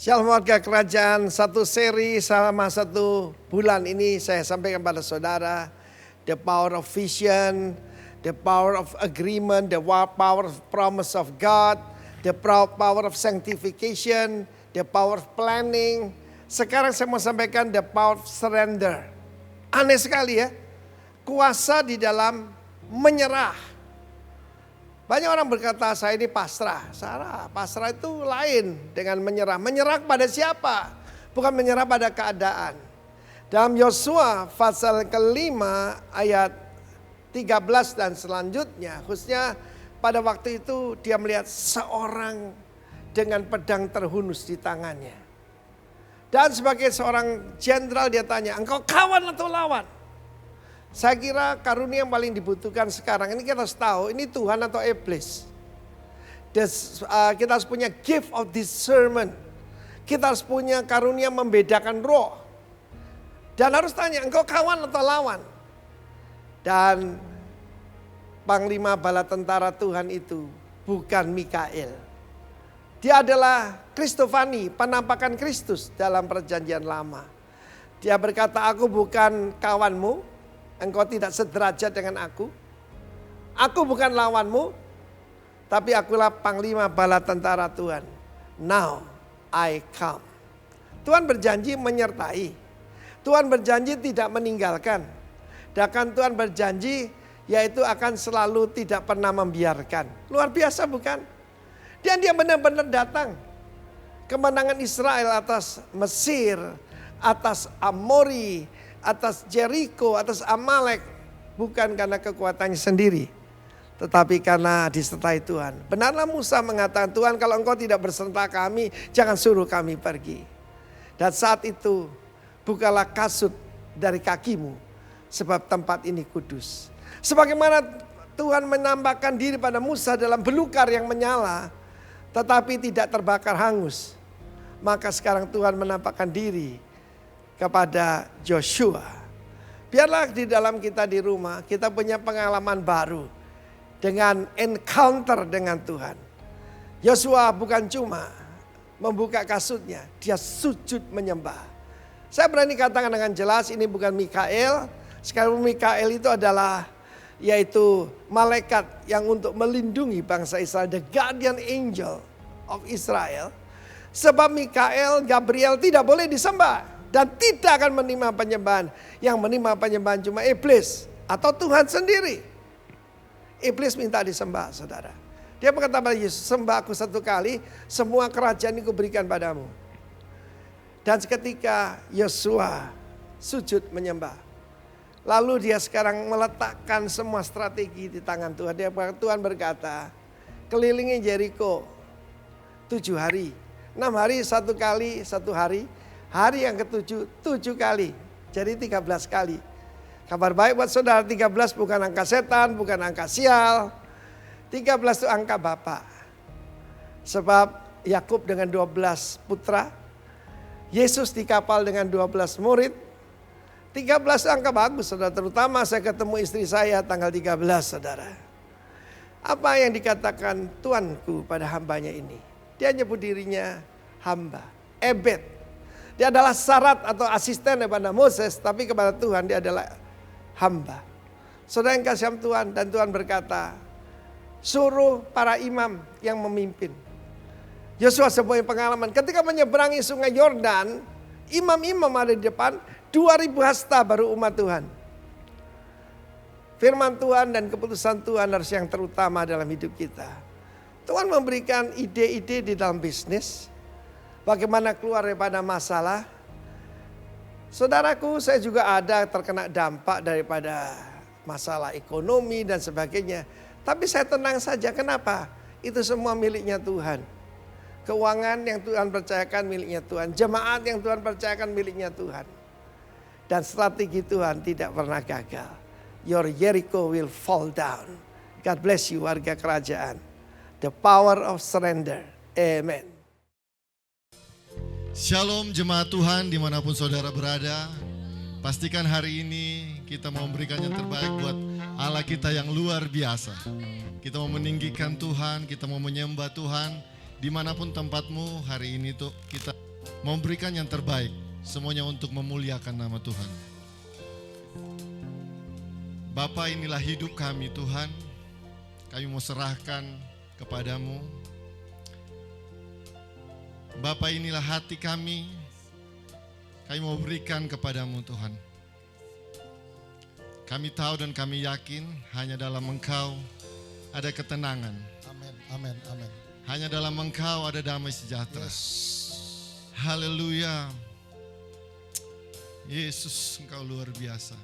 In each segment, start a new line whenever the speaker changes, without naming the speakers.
Shalom warga kerajaan, satu seri selama 1 bulan ini saya sampaikan pada saudara. The power of vision, the power of agreement, the power of promise of God, the power of sanctification, the power of planning. Sekarang saya mau sampaikan the power of surrender. Aneh sekali ya, kuasa di dalam menyerah. Banyak orang berkata saya ini pasrah. Salah, pasrah itu lain dengan menyerah. Menyerah pada siapa? Bukan menyerah pada keadaan. Dalam Yosua pasal kelima ayat 13 dan selanjutnya. Khususnya pada waktu itu dia melihat seorang dengan pedang terhunus di tangannya. Dan sebagai seorang jenderal dia tanya, engkau kawan atau lawan? Saya kira karunia yang paling dibutuhkan sekarang ini kita harus tahu ini Tuhan atau iblis. Kita harus punya gift of discernment. Kita harus punya karunia membedakan roh. Dan harus tanya engkau kawan atau lawan. Dan Panglima Bala Tentara Tuhan itu bukan Mikael. Dia adalah Kristofani, penampakan Kristus dalam perjanjian lama. Dia berkata aku bukan kawanmu. Engkau tidak sederajat dengan aku. Aku bukan lawanmu. Tapi akulah Panglima Bala Tentara Tuhan. Now I come. Tuhan berjanji menyertai. Tuhan berjanji tidak meninggalkan. Dan Tuhan berjanji yaitu akan selalu tidak pernah membiarkan. Luar biasa bukan? Dan dia benar-benar datang. Kemenangan Israel atas Mesir, atas Amori, atas Jericho, atas Amalek. Bukan karena kekuatannya sendiri. Tetapi karena disertai Tuhan. Benarlah Musa mengatakan, Tuhan kalau engkau tidak berserta kami, jangan suruh kami pergi. Dan saat itu, bukalah kasut dari kakimu. Sebab tempat ini kudus. Sebagaimana Tuhan menambahkan diri pada Musa dalam belukar yang menyala. Tetapi tidak terbakar hangus. Maka sekarang Tuhan menampakkan diri kepada Joshua. Biarlah di dalam kita di rumah kita punya pengalaman baru dengan encounter dengan Tuhan. Joshua bukan cuma membuka kasutnya, dia sujud menyembah. Saya berani katakan dengan jelas ini bukan Mikael. Sekarang Mikael itu adalah yaitu malaikat yang untuk melindungi bangsa Israel, the guardian angel of Israel. Sebab Mikael, Gabriel tidak boleh disembah. Dan tidak akan menerima penyembahan. Yang menerima penyembahan cuma iblis. Atau Tuhan sendiri. Iblis minta disembah saudara. Dia berkata pada Yesus, sembah aku 1 kali. Semua kerajaan ini kuberikan padamu. Dan seketika Yosua sujud menyembah. Lalu dia sekarang meletakkan semua strategi di tangan Tuhan. Tuhan berkata, kelilingi Jericho 7 hari. 6 hari 1 kali 1 hari. Hari yang ke-7, 7 kali. Jadi 13 kali. Kabar baik buat saudara, 13 bukan angka setan, bukan angka sial. 13 itu angka Bapa. Sebab Yakub dengan 12 putra. Yesus di kapal dengan 12 murid. 13 itu angka bagus saudara. Terutama saya ketemu istri saya tanggal 13 saudara. Apa yang dikatakan Tuanku pada hambanya ini? Dia nyebut dirinya hamba. Ebed. Dia adalah syarat atau asisten kepada Moses, tapi kepada Tuhan dia adalah hamba. Saudara yang kasih Tuhan, dan Tuhan berkata, suruh para imam yang memimpin. Yosua sebuah pengalaman, ketika menyeberangi sungai Yordan, imam-imam ada di depan, 2000 hasta baru umat Tuhan. Firman Tuhan dan keputusan Tuhan harus yang terutama dalam hidup kita. Tuhan memberikan ide-ide di dalam bisnis. Bagaimana keluar daripada masalah. Saudaraku, saya juga ada terkena dampak daripada masalah ekonomi dan sebagainya. Tapi saya tenang saja, kenapa? Itu semua miliknya Tuhan. Keuangan yang Tuhan percayakan miliknya Tuhan. Jemaat yang Tuhan percayakan miliknya Tuhan. Dan strategi Tuhan tidak pernah gagal. Your Jericho will fall down. God bless you warga kerajaan. The power of surrender. Amen.
Shalom jemaat Tuhan dimanapun saudara berada. Pastikan hari ini kita mau memberikan yang terbaik buat Allah kita yang luar biasa. Kita mau meninggikan Tuhan, kita mau menyembah Tuhan. Dimanapun tempatmu hari ini tuh kita memberikan yang terbaik, semuanya untuk memuliakan nama Tuhan. Bapa, inilah hidup kami Tuhan, kami mau serahkan kepadamu. Bapa, inilah hati kami mau berikan kepadamu Tuhan. Kami tahu dan kami yakin hanya dalam Engkau ada ketenangan.
Amin, amin, amin.
Hanya dalam Engkau ada damai sejahtera.
Yes.
Haleluya. Yesus, Engkau luar biasa.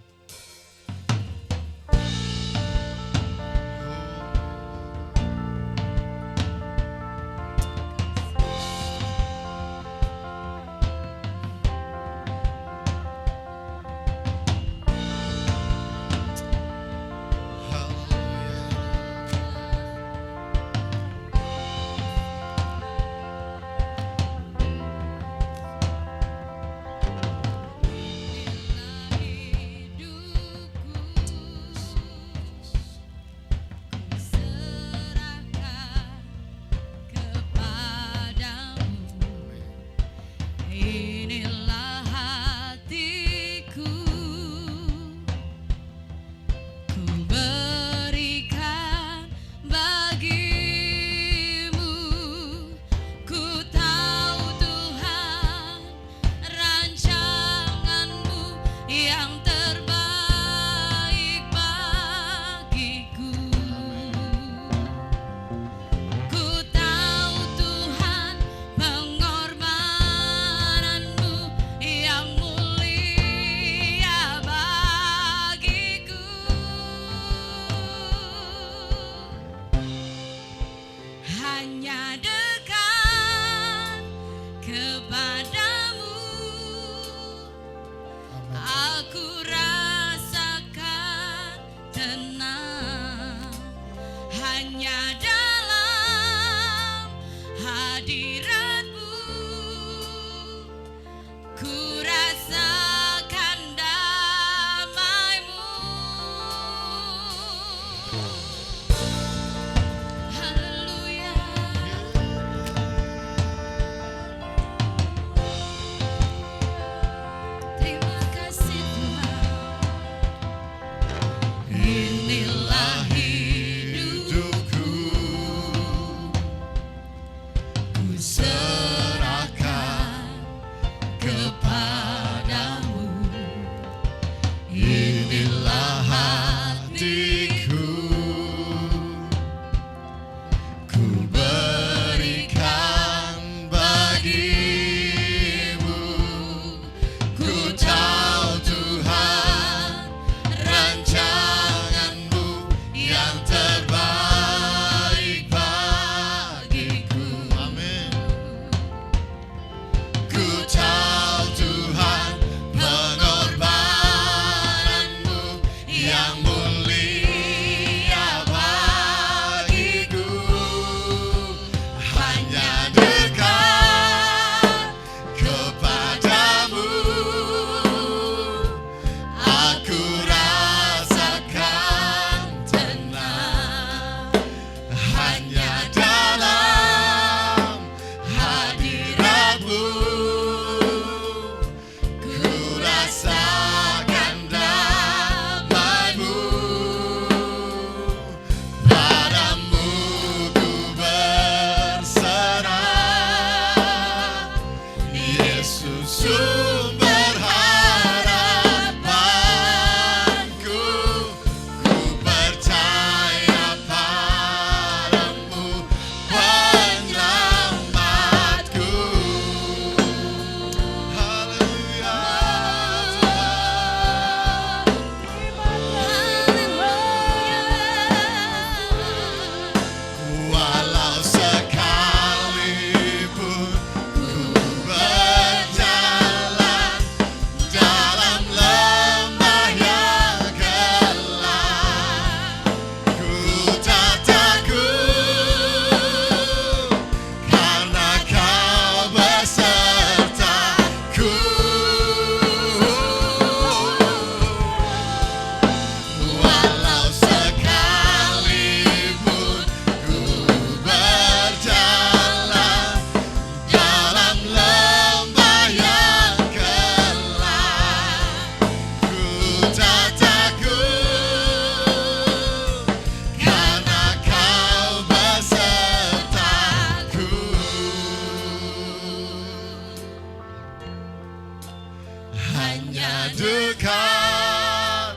hanya dekat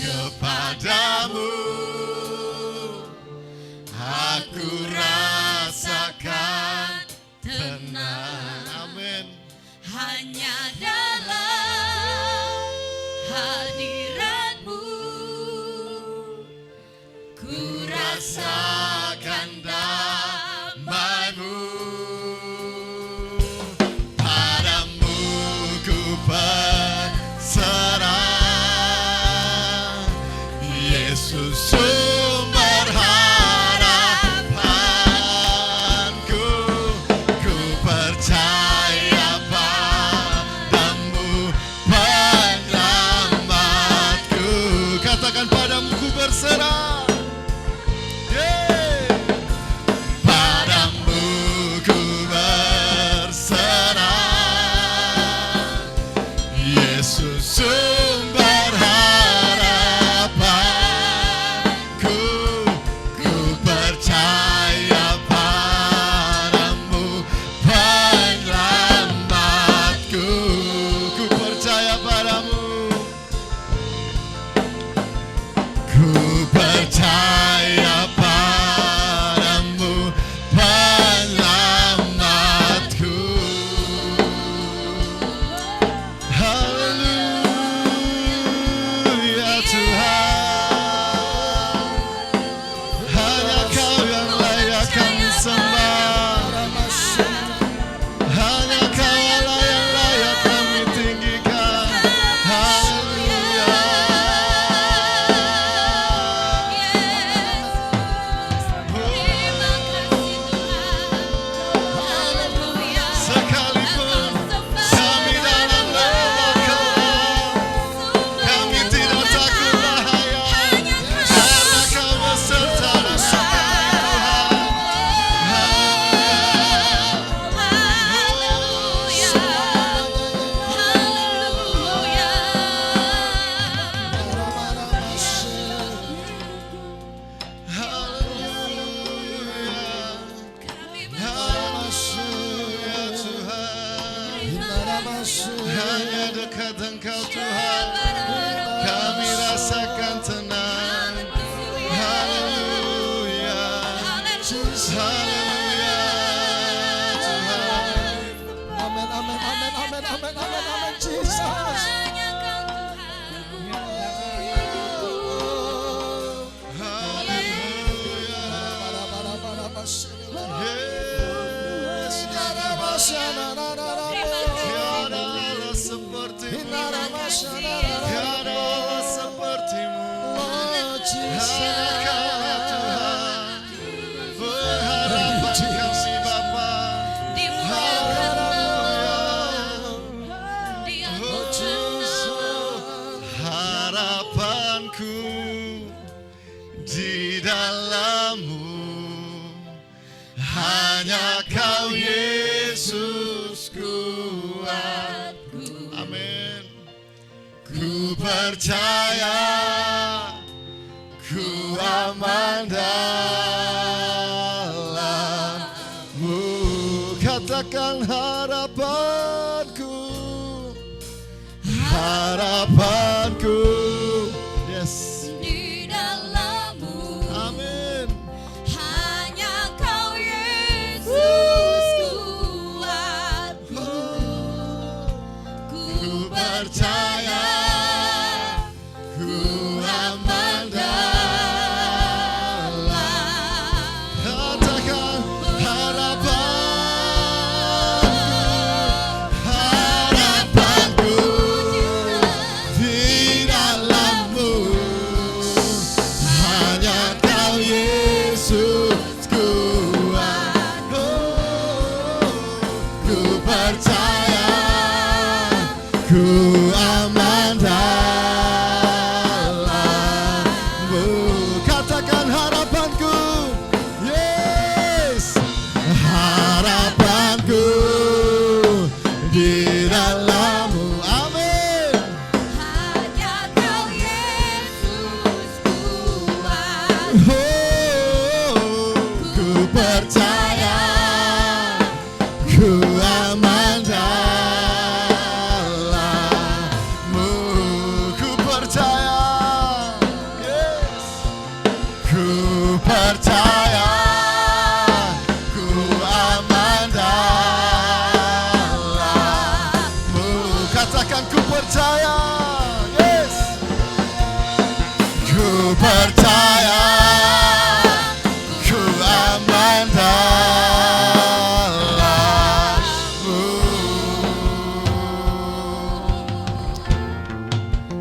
kepadamu, aku rasakan tenang. Amin.
Hanya dalam hadiratmu ku rasakan damai-Mu.
Padamu ku berserah, Yesus sumber harapanku. Ku percaya padamu, penyelamatku. Katakan, padamu ku berserah. Yeah. Padamu ku berserah, Yesus sumber harapanku. Ku percaya padamu, penyelamatku. Ku percaya padamu, ku percaya padamu, penyelamatku. Haleluya Tuhan, hanya Kau yang layak kami sembah, hanya Kau yang layak kami tinggikan. Haleluya. Sekalipun kami dalam neraka, kami tidak takut bahaya, karena Kau beserta bersama Haleluya Tuhan, hanya dekat Engkau Tuhan, kami rasakan tenang. Haleluya, haleluya Tuhan.
Amin, amin, amin, amin, amin, amin, amin, Jesus.
Yes, tiada Allah seperti-Mu, tiada Allah seperti-Mu. Hanya Kau ya Tuhan, pengharapan kami Bapa. Harapanku di dalam-Mu, hanya Kau Yesus kuatku. Amin. Ku percaya, ku aman dalam-Mu. Katakan, harapanku, harapanku. Yes.
Di dalam-Mu
Amin.
hanya Kau Yesus kuatku. Ku percaya,
ku aman dalam. Katakan, harapanku di dalam-Mu, hanya Kau Yesus kuatku. Ku percaya, ku aman dalam-Mu. Katakan, harapanku, yes, harapanku di dalam-Mu. Amin.
hanya Kau Yesus kuatku.
Oh, ku percaya, ku aman dalam. Katakan ku percaya. Yes. Ku percaya, ku aman dalam-Mu.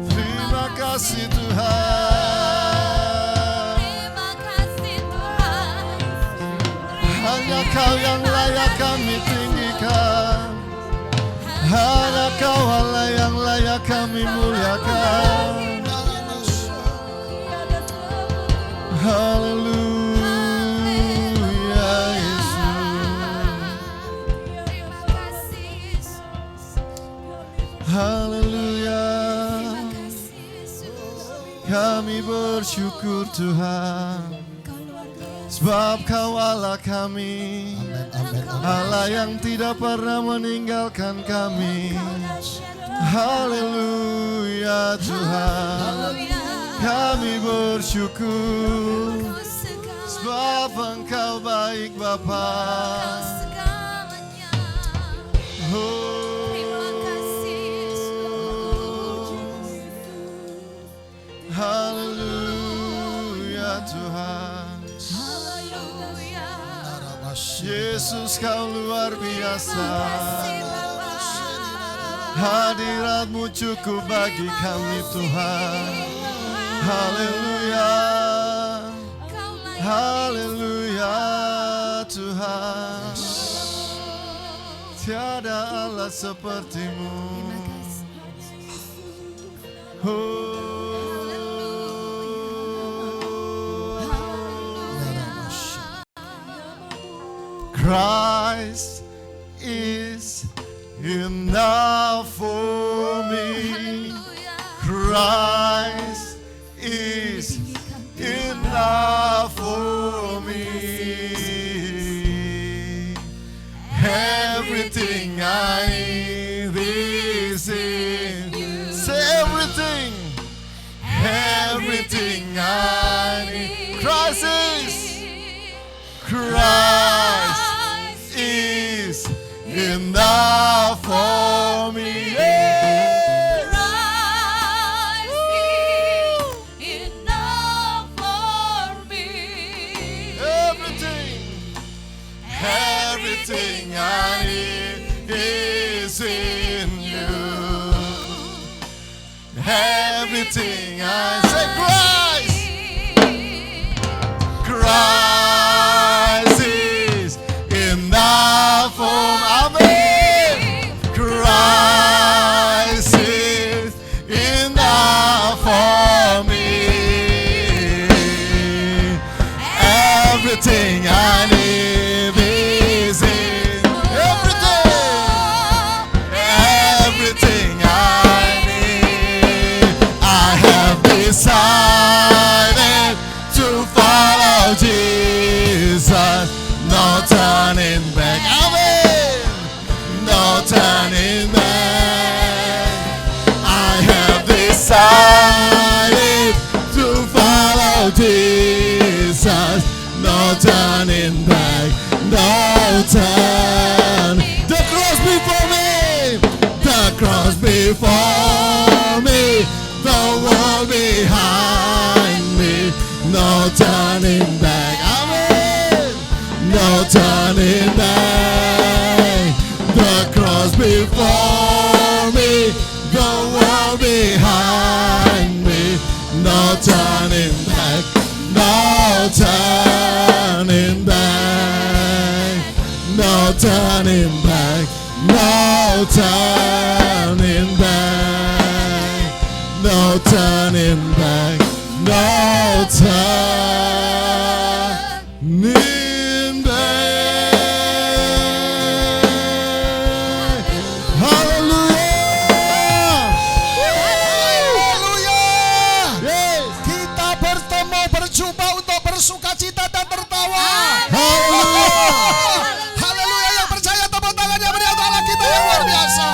Terima kasih Tuhan.
Terima kasih Tuhan.
Hanya Kau yang layak kami tinggikan. Hanya Kau Allah yang layak kami muliakan. Haleluya Yesus.
Terima kasih Yesus.
Haleluya.
Terima kasih Yesus.
Kami bersyukur Tuhan,
Kau luar biasa.
sebab Kau Allah kami,
Amin.
Allah yang tidak pernah meninggalkan kami. Haleluya Tuhan, kami bersyukur sebab Engkau baik Bapa. Haleluya Tuhan, Yesus Kau luar biasa. Hadirat-Mu cukup bagi kami Tuhan. Haleluya, haleluya Tuhan. Tiada Allah seperti-Mu. Christ is enough for me. Christ is enough for me. Everything I need is in you. Say everything. Everything I need. Christ is enough for me. Yeah.
Christ is enough for me.
Everything I need is in you. Everything I say, Christ is enough for me. Amen. Christ is enough for me. Everything I need is in everything I need. I have decided to follow Jesus, no turning back. Amen. No turning back. I have decided to follow Jesus, no turning back, no turn. The cross before me, the cross before me, the world behind me, no turning back. Amen. No turning back. The cross before me, the world behind me, no turning back. No turning back. No turning back. No turning back. No turning back. No turning back. Hallelujah.
Haleluya.
Yes.
Kita bertemu berjumpa untuk bersuka cita dan tertawa.
Hallelujah.
Haleluya, yang percaya tepuk tangannya beri untuk Allah kita yang luar biasa.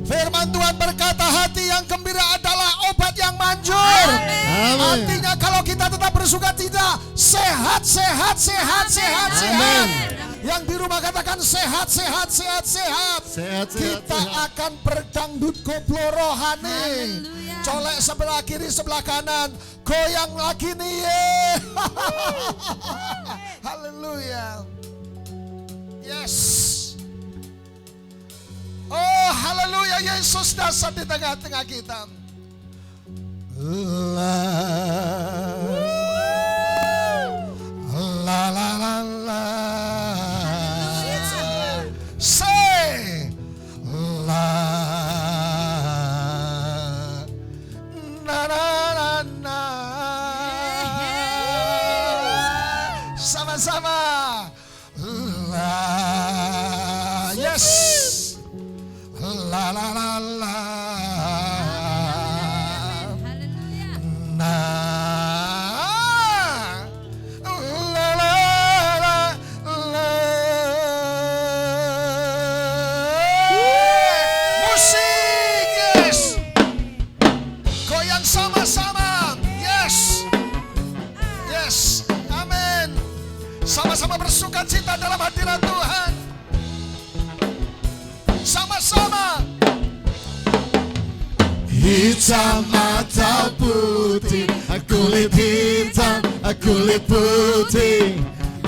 Firman Tuhan berkata hati yang gembira adalah obat yang manjur.
Amin.
Artinya kalau kita tetap bersuka cita, sehat.
Amin.
Yang di rumah katakan sehat, sehat, sehat, sehat.
Sehat, sehat,
Kita
sehat.
akan berdangdut koplo rohani.
Haleluya.
Colek sebelah kiri, sebelah kanan. Goyang lagi nih. Ye. Haleluya. Yes. Oh, haleluya, Yesus dasar di tengah-tengah kita. La la la la la. Say la na na na na. Sama-sama. La. Yes. La la la la.
Haleluya.
Na. La la la la. Musik, yes. Goyang sama-sama, yes. Yes, amin. Sama-sama bersuka cita dalam hadirat Tuhan. Sama-sama.
Hitam atau putih, kulit hitam, kulit putih.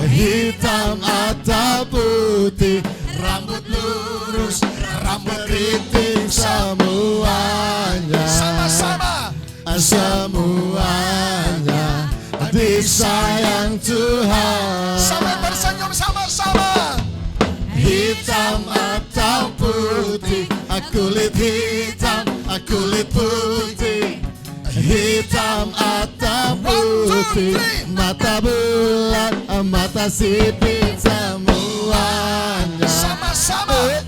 Hitam atau putih, rambut lurus, rambut keriting, semuanya.
Sama-sama.
Semuanya disayang Tuhan.
Sampai tersenyum sama-sama.
Hitam atau putih, kulit hitam, kulit putih. Hitam atau putih, mata bulat, mata sipit, semuanya.
Sama-sama.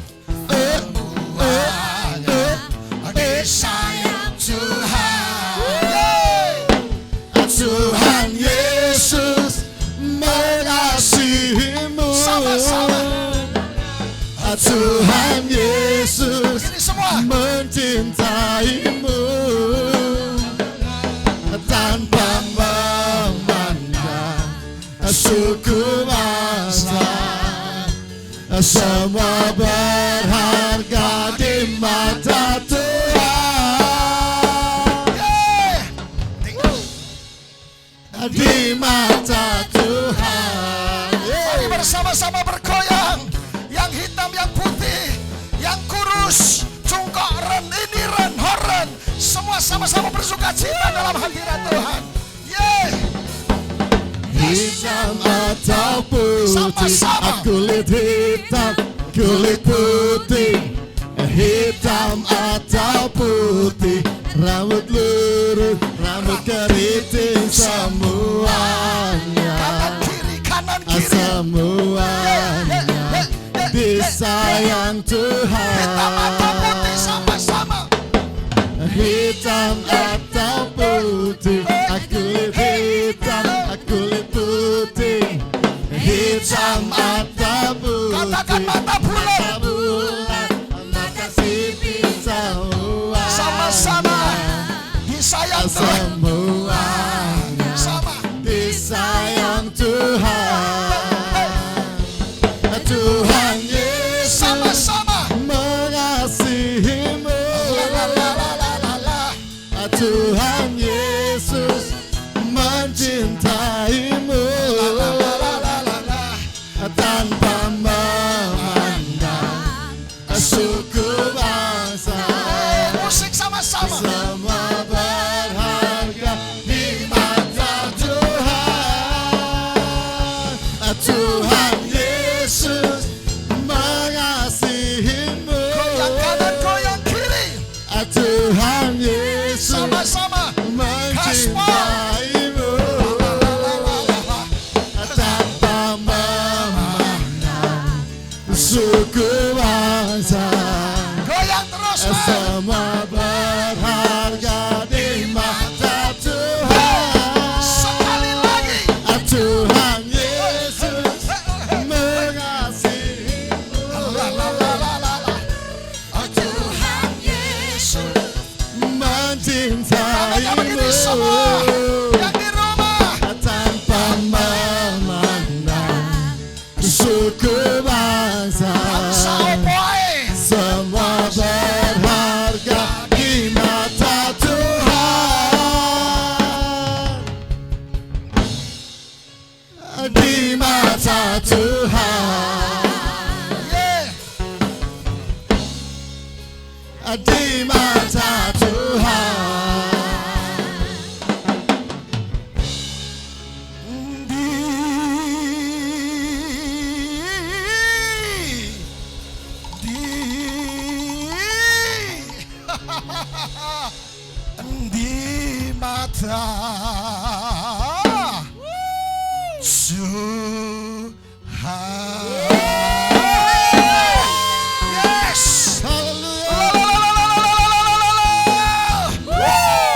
Disayang Tuhan. Yeay.
Tuhan Yesus mengasihimu.
Sama-sama.
Tuhan Yesus
Ini semua.
mencintaimu tanpa memandang suku bangsa. Semua berharga di mata Tuhan.
Yeay.
Di mata Tuhan.
Mari bersama-sama bergoyang. Yang hitam, yang putih, yang kurus, cungkok, ren, ini ren, horen. Semua sama-sama bersuka cita dalam hadirat Tuhan. Yeay.
Hitam atau putih,
Sama-sama.
kulit hitam, kulit putih. Hitam atau putih, rambut lurus, rambut keriting, semuanya.
Kanan kiri.
Semuanya disayang Tuhan.
Hitam atau putih sama-sama.
Hitam atau putih, kulit hitam, kulit putih. Hitam atau putih,
Katakan mata bulat.
mata bulat, mata sipit, semuanya.
Sama-sama. Disayang Tuhan.
Semuanya
Sama.
disayang Tuhan. Tuhan Yesus
Sama-sama.
mengasihimu.
La la la la la la.
Tuhan Yesus mencintaimu
La la la la la.
tanpa memandang suku bangsa.
Musik sama-sama.
Semua berharga di mata Tuhan. Tuhan Yesus mengasihimu.
Goyang kanan, goyang kiri.
Tuhan Yesus
Sama-sama.
mencintaimu
La la la la la.
tanpa memandang suku bangsa.
Goyang terus, man.
Semua berharga di mata Tuhan.
Sekali lagi.
Tuhan Yesus mengasihimu.
La la la la la la. Tuhan Yesus.
Mencintaimu
Begini semua. Yang di rumah.
tanpa memandang suku
mata Tuhan. Di mata Tuhan. Yes.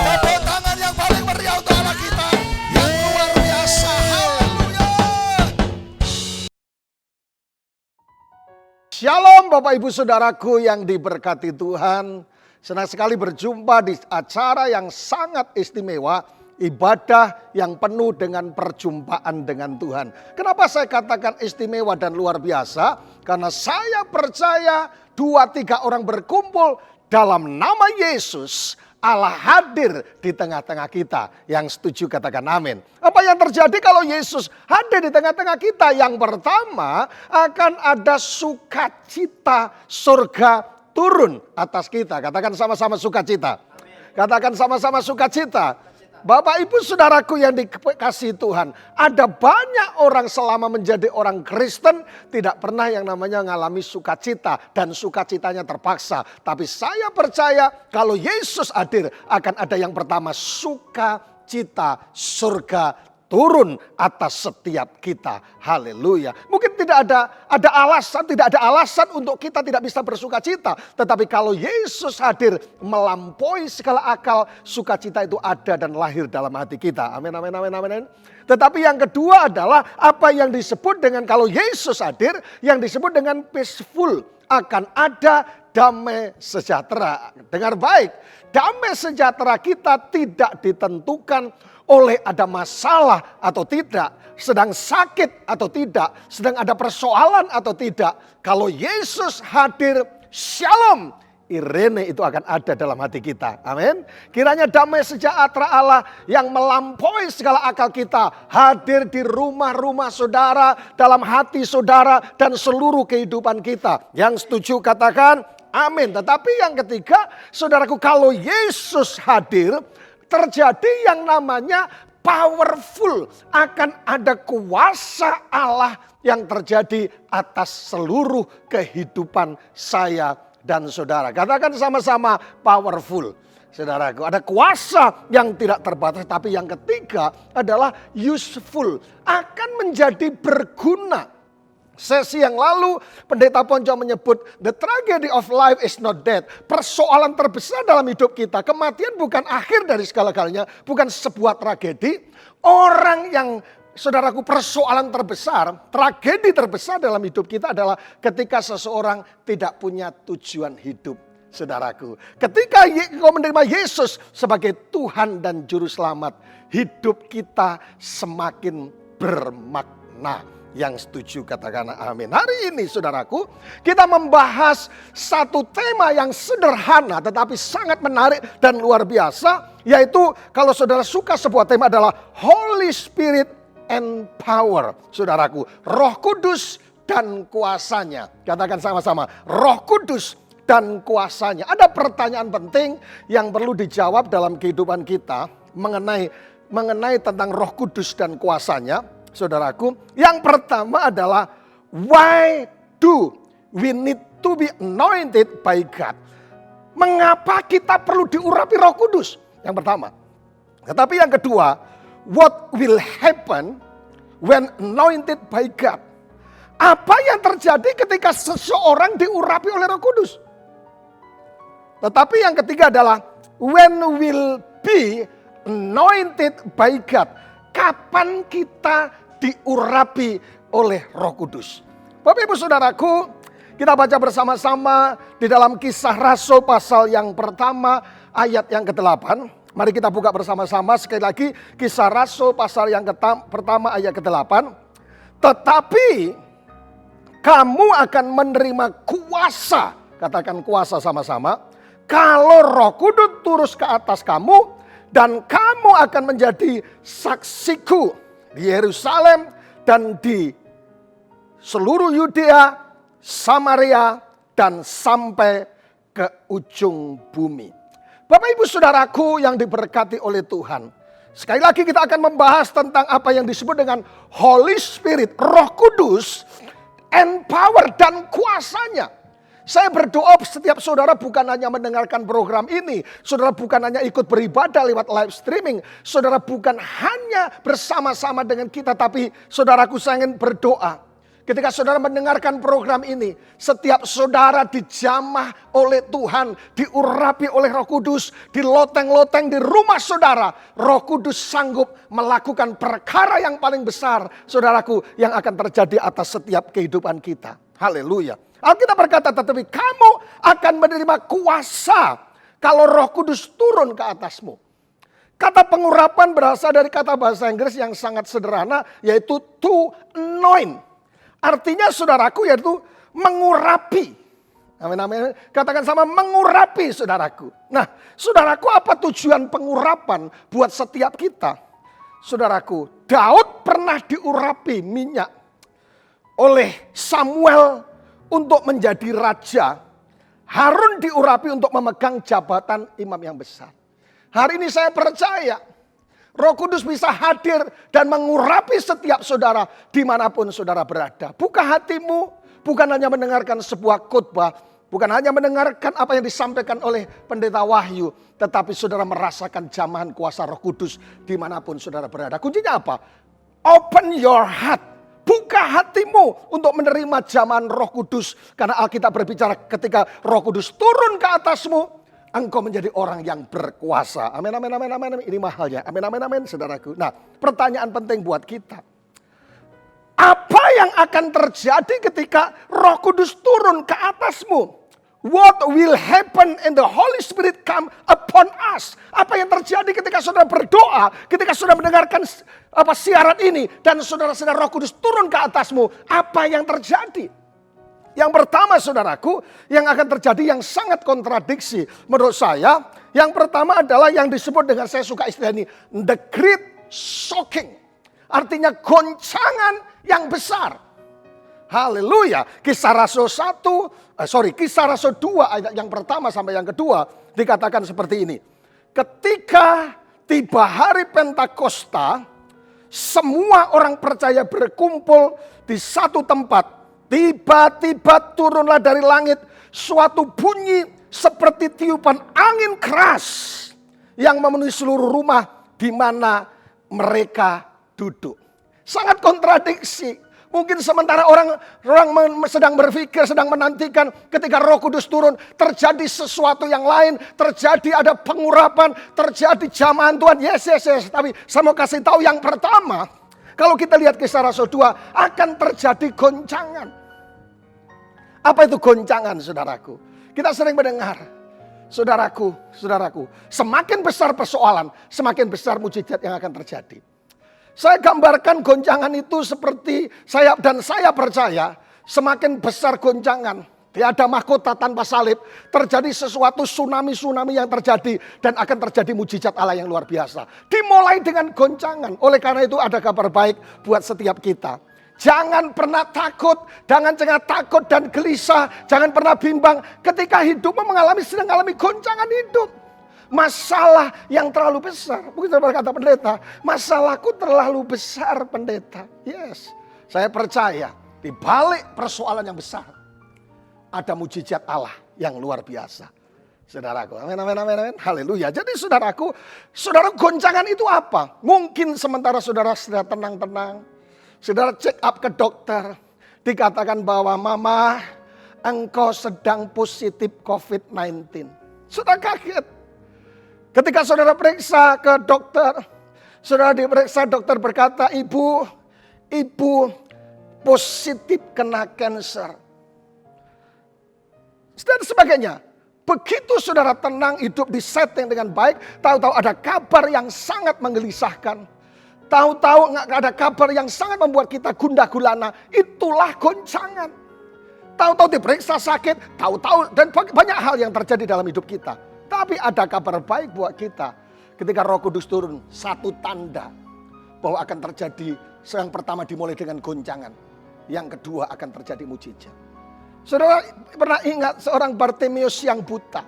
Tepuk tangan yang paling meriah untuk anak kita yang luar biasa. Haleluya.
Shalom Bapak Ibu Saudaraku yang diberkati Tuhan. Senang sekali berjumpa di acara yang sangat istimewa, ibadah yang penuh dengan perjumpaan dengan Tuhan. Kenapa saya katakan istimewa dan luar biasa? Karena saya percaya 2-3 orang berkumpul dalam nama Yesus, Allah hadir di tengah-tengah kita. Yang setuju katakan amin. Apa yang terjadi kalau Yesus hadir di tengah-tengah kita? Yang pertama, akan ada sukacita surga turun atas kita. Katakan sama-sama sukacita. Katakan sama-sama sukacita. Bapak Ibu Saudaraku yang dikasihi Tuhan, ada banyak orang selama menjadi orang Kristen tidak pernah yang namanya mengalami sukacita dan sukacitanya terpaksa. Tapi saya percaya kalau Yesus hadir akan ada yang pertama, sukacita surga turun atas setiap kita. Haleluya. Mungkin tidak ada alasan untuk kita tidak bisa bersukacita. Tetapi kalau Yesus hadir melampaui segala akal, sukacita itu ada dan lahir dalam hati kita. Amin, amin, amin, amin. Tetapi yang kedua adalah apa yang disebut dengan kalau Yesus hadir, yang disebut dengan peaceful. Akan ada damai sejahtera. Dengar baik, damai sejahtera kita tidak ditentukan oleh ada masalah atau tidak, sedang sakit atau tidak, sedang ada persoalan atau tidak. Kalau Yesus hadir, shalom, Irene itu akan ada dalam hati kita. Amin. Kiranya damai sejahtera Allah yang melampaui segala akal kita hadir di rumah-rumah saudara, dalam hati saudara dan seluruh kehidupan kita. Yang setuju katakan amin. Tetapi yang ketiga, saudaraku, kalau Yesus hadir, terjadi yang namanya powerful. Akan ada kuasa Allah yang terjadi atas seluruh kehidupan saya dan saudara. Katakan sama-sama powerful. Saudaraku, ada kuasa yang tidak terbatas. Tapi yang ketiga adalah useful. Akan menjadi berguna. Sesi yang lalu Pendeta Ponco menyebut the tragedy of life is not death. Persoalan terbesar dalam hidup kita, kematian bukan akhir dari segala-galanya, bukan sebuah tragedi. Orang yang, saudaraku, persoalan terbesar, tragedi terbesar dalam hidup kita adalah ketika seseorang tidak punya tujuan hidup. Saudaraku, ketika kau menerima Yesus sebagai Tuhan dan Juru Selamat, hidup kita semakin bermakna. Yang setuju katakan amin. Hari ini saudaraku, kita membahas satu tema yang sederhana tetapi sangat menarik dan luar biasa. Yaitu kalau saudara suka sebuah tema adalah Holy Spirit and Power. Saudaraku, Roh Kudus dan kuasanya. Katakan sama-sama, Roh Kudus dan kuasanya. Ada pertanyaan penting yang perlu dijawab dalam kehidupan kita mengenai tentang Roh Kudus dan kuasanya. Saudaraku, yang pertama adalah why do we need to be anointed by God? Mengapa kita perlu diurapi Roh Kudus? Yang pertama. Tetapi yang kedua, what will happen when anointed by God? Apa yang terjadi ketika seseorang diurapi oleh Roh Kudus? Tetapi yang ketiga adalah when will be anointed by God? Kapan kita diurapi oleh Roh Kudus? Bapak Ibu Saudaraku, kita baca bersama-sama di dalam Kisah Rasul pasal yang pertama ayat yang ke-8. Mari kita buka bersama-sama sekali lagi Kisah Rasul pasal yang pertama ayat ke-8. Tetapi kamu akan menerima kuasa, katakan kuasa sama-sama, kalau Roh Kudus turun ke atas kamu, dan kamu akan menjadi saksiku di Yerusalem dan di seluruh Yudea, Samaria, dan sampai ke ujung bumi. Bapak Ibu Saudaraku yang diberkati oleh Tuhan. Sekali lagi kita akan membahas tentang apa yang disebut dengan Holy Spirit, Roh Kudus, and power dan kuasanya. Saya berdoa setiap saudara bukan hanya mendengarkan program ini. Saudara bukan hanya ikut beribadah lewat live streaming. Saudara bukan hanya bersama-sama dengan kita. Tapi saudaraku, saya ingin berdoa. Ketika saudara mendengarkan program ini, setiap saudara dijamah oleh Tuhan, diurapi oleh Roh Kudus, di loteng-loteng di rumah saudara. Roh Kudus sanggup melakukan perkara yang paling besar, saudaraku, yang akan terjadi atas setiap kehidupan kita. Haleluya. Alkitab berkata, tetapi kamu akan menerima kuasa kalau Roh Kudus turun ke atasmu. Kata pengurapan berasal dari kata bahasa Inggris yang sangat sederhana, yaitu to anoint. Artinya saudaraku yaitu mengurapi. Amin, amin. Katakan sama, mengurapi saudaraku. Nah, saudaraku, apa tujuan pengurapan buat setiap kita? Saudaraku, Daud pernah diurapi minyak oleh Samuel untuk menjadi raja. Harun diurapi untuk memegang jabatan imam yang besar. Hari ini saya percaya Roh Kudus bisa hadir dan mengurapi setiap saudara dimanapun saudara berada. Buka hatimu, bukan hanya mendengarkan sebuah khotbah, bukan hanya mendengarkan apa yang disampaikan oleh pendeta Wahyu, tetapi saudara merasakan jamahan kuasa Roh Kudus dimanapun saudara berada. Kuncinya apa? Open your heart. Buka hatimu untuk menerima jamahan Roh Kudus. Karena Alkitab berbicara ketika Roh Kudus turun ke atasmu, engkau menjadi orang yang berkuasa. Amin, amin, amin, amin. Ini mahalnya. Amin, amin, amin, saudaraku. Nah, pertanyaan penting buat kita. Apa yang akan terjadi ketika Roh Kudus turun ke atasmu? What will happen and the Holy Spirit come upon us? Apa yang terjadi ketika saudara berdoa, ketika saudara mendengarkan siaran ini, dan saudara-saudara Roh Kudus turun ke atasmu? Apa yang terjadi? Yang pertama saudaraku, yang akan terjadi yang sangat kontradiksi menurut saya. Yang pertama adalah yang disebut dengan, saya suka istilah ini, the great shocking. Artinya goncangan yang besar. Haleluya. Kisah Rasul 2 ayat yang pertama sampai yang kedua dikatakan seperti ini. Ketika tiba hari Pentakosta, semua orang percaya berkumpul di satu tempat. Tiba-tiba turunlah dari langit suatu bunyi seperti tiupan angin keras yang memenuhi seluruh rumah di mana mereka duduk. Sangat kontradiksi. Mungkin sementara orang sedang berpikir, sedang menantikan ketika Roh Kudus turun, terjadi sesuatu yang lain, terjadi ada pengurapan, terjadi jamahan Tuhan. Yes. Tapi saya mau kasih tahu yang pertama, kalau kita lihat Kisah Rasul 2 akan terjadi goncangan. Apa itu goncangan, saudaraku? Kita sering mendengar, saudaraku, semakin besar persoalan, semakin besar mujizat yang akan terjadi. Saya gambarkan goncangan itu seperti saya percaya, semakin besar goncangan, tiada mahkota tanpa salib, terjadi sesuatu tsunami yang terjadi, dan akan terjadi mujizat Allah yang luar biasa. Dimulai dengan goncangan. Oleh karena itu ada kabar baik buat setiap kita. Jangan pernah takut, jangan takut dan gelisah, jangan pernah bimbang ketika hidupmu sedang mengalami goncangan hidup. Masalah yang terlalu besar. Begitu berkata pendeta, masalahku terlalu besar pendeta. Yes, saya percaya di balik persoalan yang besar ada mujizat Allah yang luar biasa. Saudaraku, amin, amin, amin, amin. Haleluya. Jadi saudara goncangan itu apa? Mungkin sementara saudara sedang tenang-tenang, saudara check up ke dokter, dikatakan bahwa mama, engkau sedang positif COVID-19. Saudara kaget. Ketika saudara periksa ke dokter, saudara diperiksa, dokter berkata, ibu positif kena cancer. Dan sebagainya. Begitu saudara tenang, hidup di setting dengan baik, tahu-tahu ada kabar yang sangat menggelisahkan. Tahu-tahu ada kabar yang sangat membuat kita gundah gulana. Itulah goncangan. Tahu-tahu diperiksa sakit, tahu-tahu dan banyak hal yang terjadi dalam hidup kita. Tapi ada kabar baik buat kita. Ketika Roh Kudus turun, satu tanda bahwa akan terjadi. Yang pertama dimulai dengan goncangan. Yang kedua akan terjadi mujizat. Saudara pernah ingat seorang Bartimeus yang buta?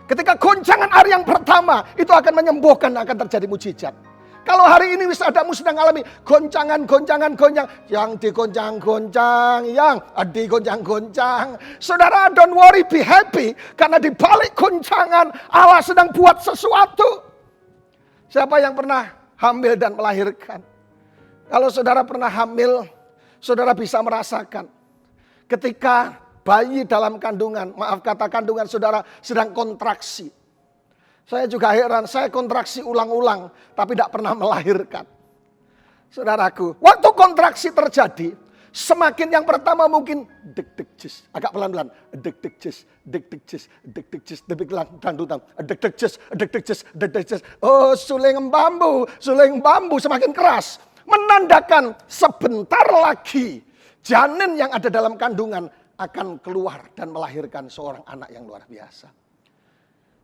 Ketika goncangan air yang pertama, itu akan menyembuhkan, akan terjadi mujizat. Kalau hari ini wisadamu sedang alami goncangan, yang digoncang-goncang, yang digoncang-goncang. Saudara, don't worry, be happy. Karena di balik goncangan, Allah sedang buat sesuatu. Siapa yang pernah hamil dan melahirkan? Kalau saudara pernah hamil, saudara bisa merasakan. Ketika bayi dalam kandungan, maaf kata kandungan saudara sedang kontraksi. Saya juga heran, saya kontraksi ulang-ulang, tapi tidak pernah melahirkan. Saudaraku, waktu kontraksi terjadi, semakin yang pertama mungkin deg-deg jes, agak pelan-pelan, deg-deg jes, deg-deg jes, deg-deg jes, deg-deg dangdutan, deg-deg jes, deg-deg jes, deg-deg jes. Oh, suling bambu semakin keras, menandakan sebentar lagi janin yang ada dalam kandungan akan keluar dan melahirkan seorang anak yang luar biasa.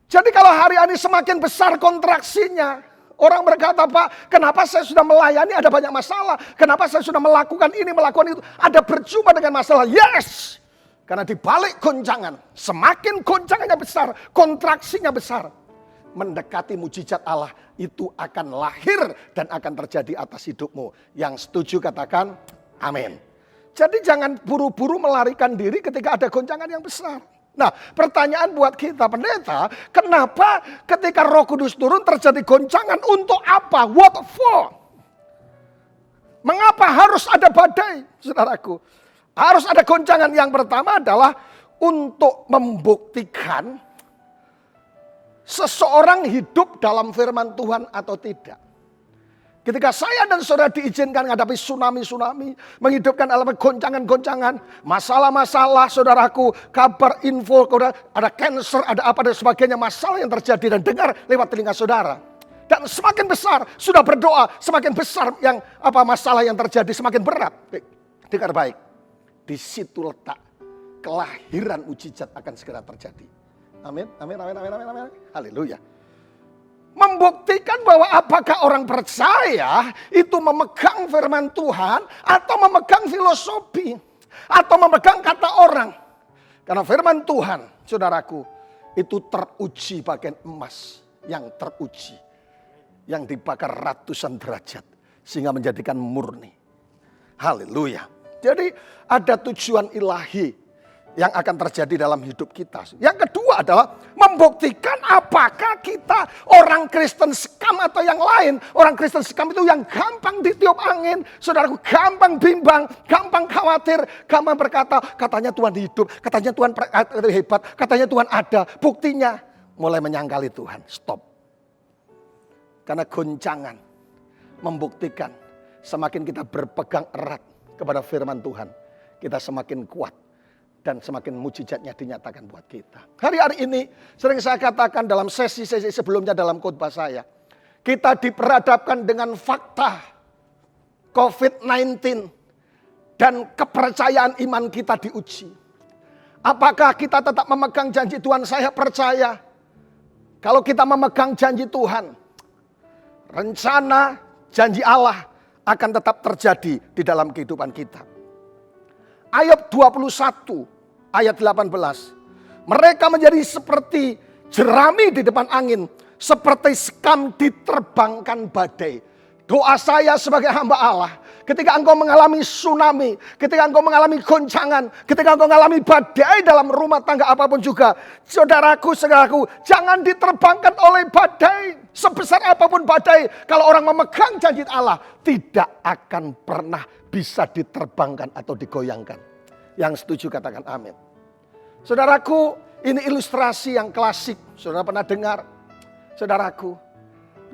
Jadi kalau hari ini semakin besar kontraksinya, orang berkata, Pak, kenapa saya sudah melayani ada banyak masalah? Kenapa saya sudah melakukan ini, melakukan itu? Ada berjumpa dengan masalah. Yes! Karena di balik goncangan, semakin goncangannya besar, kontraksinya besar, mendekati mujizat Allah, itu akan lahir dan akan terjadi atas hidupmu. Yang setuju katakan, amin. Jadi jangan buru-buru melarikan diri ketika ada goncangan yang besar. Nah, pertanyaan buat kita pendeta, kenapa ketika Roh Kudus turun terjadi goncangan, untuk apa? What for? Mengapa harus ada badai, saudaraku? Harus ada goncangan. Yang pertama adalah untuk membuktikan seseorang hidup dalam firman Tuhan atau tidak. Ketika saya dan saudara diizinkan menghadapi tsunami-tsunami, menghidupkan alam goncangan-goncangan, masalah-masalah, saudaraku, kabar info, ada cancer, ada apa dan sebagainya, masalah yang terjadi dan dengar lewat telinga saudara. Dan semakin besar, sudah berdoa, semakin besar yang masalah yang terjadi, semakin berat. Dengar baik, di situ letak kelahiran mujizat akan segera terjadi. Amin, amin, amin, amin, amin, amin. Haleluya. Membuktikan bahwa apakah orang percaya itu memegang firman Tuhan atau memegang filosofi atau memegang kata orang. Karena firman Tuhan, saudaraku, itu teruji bagian emas yang teruji, yang dibakar ratusan derajat sehingga menjadikan murni. Haleluya. Jadi ada tujuan ilahi yang akan terjadi dalam hidup kita. Yang kedua adalah membuktikan apakah kita orang Kristen sekam atau yang lain. Orang Kristen sekam itu yang gampang ditiup angin. Saudaraku, gampang bimbang, gampang khawatir, gampang berkata, katanya Tuhan hidup, katanya Tuhan hebat, katanya Tuhan ada. Buktinya mulai menyangkali Tuhan. Stop. Karena goncangan membuktikan semakin kita berpegang erat kepada firman Tuhan, kita semakin kuat. Dan semakin mujizatnya dinyatakan buat kita. Hari-hari ini sering saya katakan dalam sesi-sesi sebelumnya dalam khotbah saya. Kita diperhadapkan dengan fakta COVID-19. Dan kepercayaan iman kita diuji. Apakah kita tetap memegang janji Tuhan? Saya percaya. Kalau kita memegang janji Tuhan, rencana janji Allah akan tetap terjadi di dalam kehidupan kita. Ayat 21. Ayat 18. Mereka menjadi seperti jerami di depan angin. Seperti sekam diterbangkan badai. Doa saya sebagai hamba Allah. Ketika engkau mengalami tsunami. Ketika engkau mengalami goncangan. Ketika engkau mengalami badai dalam rumah tangga apapun juga. Saudaraku, jangan diterbangkan oleh badai. Sebesar apapun badai. Kalau orang memegang janji Allah. Tidak akan pernah bisa diterbangkan atau digoyangkan. Yang setuju katakan amin. Saudaraku, ini ilustrasi yang klasik. Saudara pernah dengar? Saudaraku,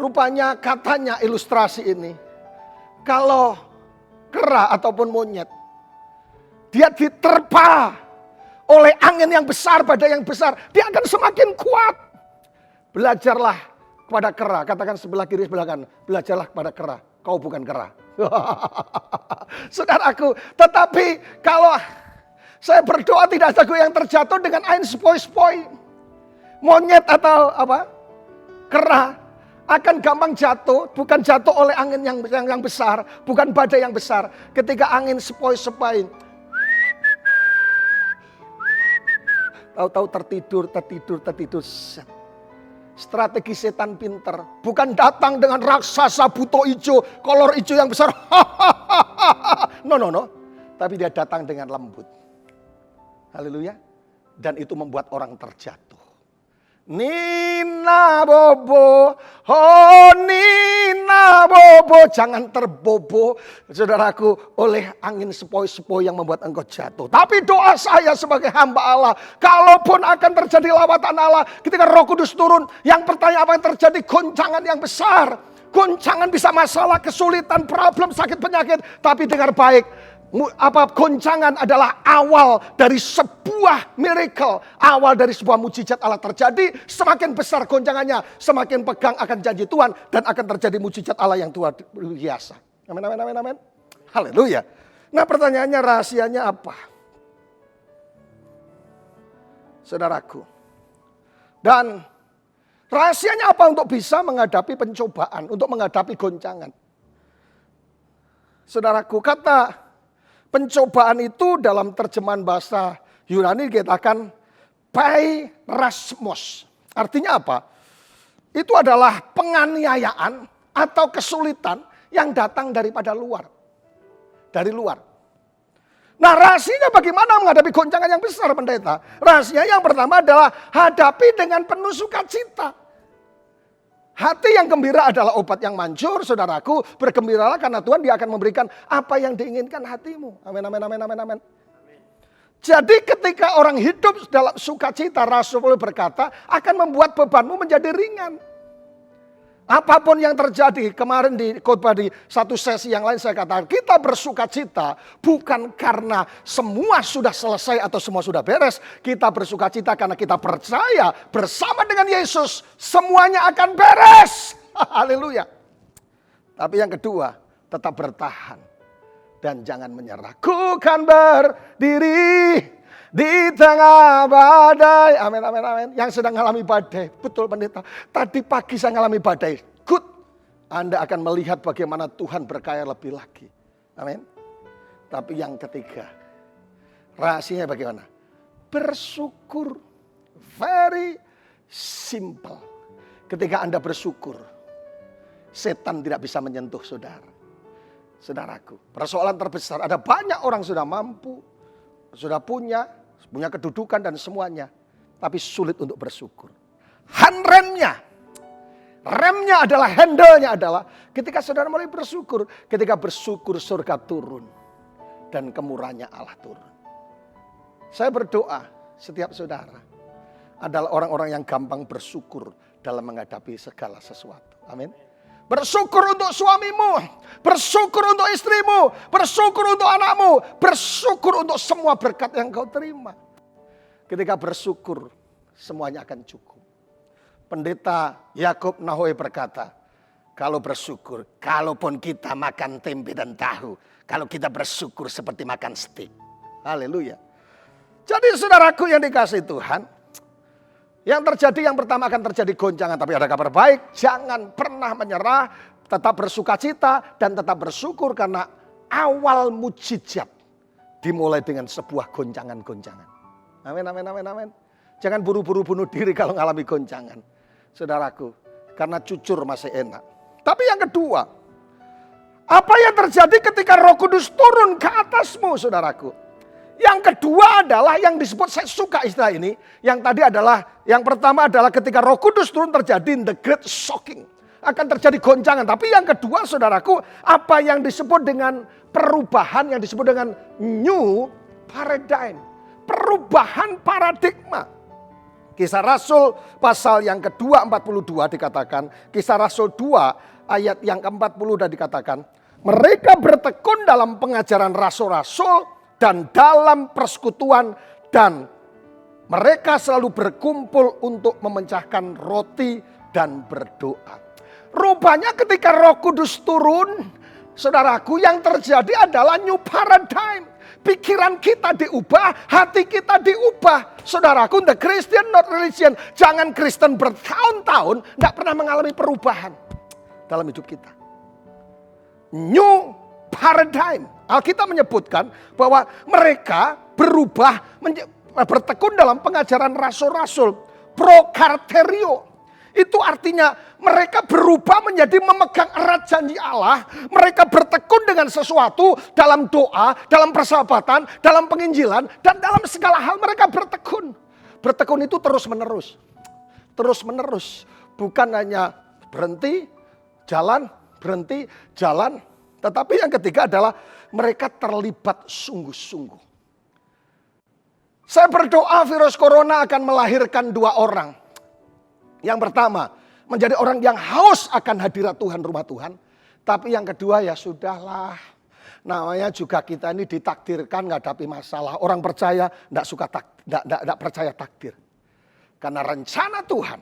rupanya katanya ilustrasi ini. Kalau kera ataupun monyet, dia diterpa oleh angin yang besar, badai yang besar, dia akan semakin kuat. Belajarlah kepada kera. Katakan sebelah kiri, sebelah kanan. Belajarlah kepada kera. Kau bukan kera. Saudaraku, tetapi kalau saya berdoa tidak ada yang terjatuh dengan angin sepoi-sepoi. Monyet atau kera akan gampang jatuh, bukan jatuh oleh angin yang besar, bukan badai yang besar. Ketika angin sepoi-sepoi, Tahu-tahu tertidur. Strategi setan pinter. Bukan datang dengan raksasa buto hijau, kolor hijau yang besar. No. Tapi dia datang dengan lembut. Haleluya. Dan itu membuat orang terjatuh. Nina bobo, Nina bobo. Jangan terbobo, saudaraku, oleh angin sepoi-sepoi yang membuat engkau jatuh. Tapi doa saya sebagai hamba Allah, kalaupun akan terjadi lawatan Allah, ketika Roh Kudus turun, yang pertanyaan apa yang terjadi? Goncangan yang besar. Goncangan bisa masalah, kesulitan, problem, sakit, penyakit. Tapi dengar baik, goncangan adalah awal dari sebuah miracle, awal dari sebuah mujizat Allah terjadi. Semakin besar goncangannya, semakin pegang akan janji Tuhan dan akan terjadi mujizat Allah yang luar biasa. Amin. Haleluya. Nah, pertanyaannya, rahasianya apa? Saudaraku. Dan rahasianya apa untuk bisa menghadapi pencobaan, untuk menghadapi goncangan? Saudaraku, kata pencobaan itu dalam terjemahan bahasa Yunani dikatakan peirasmos. Artinya apa? Itu adalah penganiayaan atau kesulitan yang datang daripada luar. Dari luar. Nah, rahasianya bagaimana menghadapi goncangan yang besar, pendeta? Rahasia yang pertama adalah hadapi dengan penuh sukacita. Hati yang gembira adalah obat yang manjur, saudaraku. Bergembiralah karena Tuhan dia akan memberikan apa yang diinginkan hatimu. Amin. Jadi ketika orang hidup dalam sukacita, Rasul berkata, akan membuat bebanmu menjadi ringan. Apapun yang terjadi, kemarin di khotbah di satu sesi yang lain saya katakan, kita bersukacita bukan karena semua sudah selesai atau semua sudah beres. Kita bersukacita karena kita percaya bersama dengan Yesus semuanya akan beres. Haleluya. Tapi yang kedua, tetap bertahan dan jangan menyerah. Ku kan berdiri di tengah badai. Amin. Yang sedang mengalami badai. Betul, pendeta. Tadi pagi saya mengalami badai. Good. Anda akan melihat bagaimana Tuhan berkaya lebih lagi. Amin. Tapi yang ketiga. Rahasianya bagaimana? Bersyukur. Very simple. Ketika Anda bersyukur, setan tidak bisa menyentuh saudara. Saudaraku, persoalan terbesar. Ada banyak orang sudah mampu, sudah punya kedudukan dan semuanya. Tapi sulit untuk bersyukur. Remnya adalah, handle-nya adalah ketika saudara mulai bersyukur. Ketika bersyukur surga turun. Dan kemurahannya Allah turun. Saya berdoa setiap saudara adalah orang-orang yang gampang bersyukur dalam menghadapi segala sesuatu. Amin. Bersyukur untuk suamimu, bersyukur untuk istrimu, bersyukur untuk anakmu, bersyukur untuk semua berkat yang kau terima. Ketika bersyukur, semuanya akan cukup. Pendeta Yakub Nahoe berkata, kalau bersyukur, kalaupun kita makan tempe dan tahu, kalau kita bersyukur seperti makan steak. Haleluya. Jadi saudaraku yang dikasihi Tuhan, yang terjadi yang pertama akan terjadi goncangan, tapi ada kabar baik. Jangan pernah menyerah, tetap bersukacita dan tetap bersyukur karena awal mujizat dimulai dengan sebuah goncangan-goncangan. Amin. Jangan buru-buru bunuh diri kalau mengalami goncangan. Saudaraku, karena jujur masih enak. Tapi yang kedua, apa yang terjadi ketika Roh Kudus turun ke atasmu, saudaraku? Yang kedua adalah yang disebut, saya suka istilah ini. Yang tadi adalah, yang pertama adalah ketika Roh Kudus turun terjadi the great shocking. Akan terjadi goncangan. Tapi yang kedua saudaraku, apa yang disebut dengan perubahan, yang disebut dengan new paradigm. Perubahan paradigma. Kisah Rasul pasal yang kedua 42 dikatakan. Kisah Rasul 2 ayat yang ke-40 dan dikatakan. Mereka bertekun dalam pengajaran rasul-rasul dan dalam persekutuan, dan mereka selalu berkumpul untuk memecahkan roti dan berdoa. Rupanya ketika Roh Kudus turun, saudaraku, yang terjadi adalah new paradigm. Pikiran kita diubah, hati kita diubah. Saudaraku, the Christian not religion. Jangan Kristen bertahun-tahun tidak pernah mengalami perubahan dalam hidup kita. New paradigm. Alkitab menyebutkan bahwa mereka berubah bertekun dalam pengajaran rasul-rasul. Prokarterio. Itu artinya mereka berubah menjadi memegang erat janji Allah. Mereka bertekun dengan sesuatu dalam doa, dalam persahabatan, dalam penginjilan, dan dalam segala hal mereka bertekun. Bertekun itu terus menerus. Terus menerus. Bukan hanya berhenti, jalan, berhenti, jalan. Tetapi yang ketiga adalah mereka terlibat sungguh-sungguh. Saya berdoa virus corona akan melahirkan 2 orang. Yang pertama, menjadi orang yang haus akan hadirat Tuhan, rumah Tuhan. Tapi yang kedua ya sudahlah. Namanya juga kita ini ditakdirkan menghadapi masalah. Orang percaya tidak percaya takdir. Karena rencana Tuhan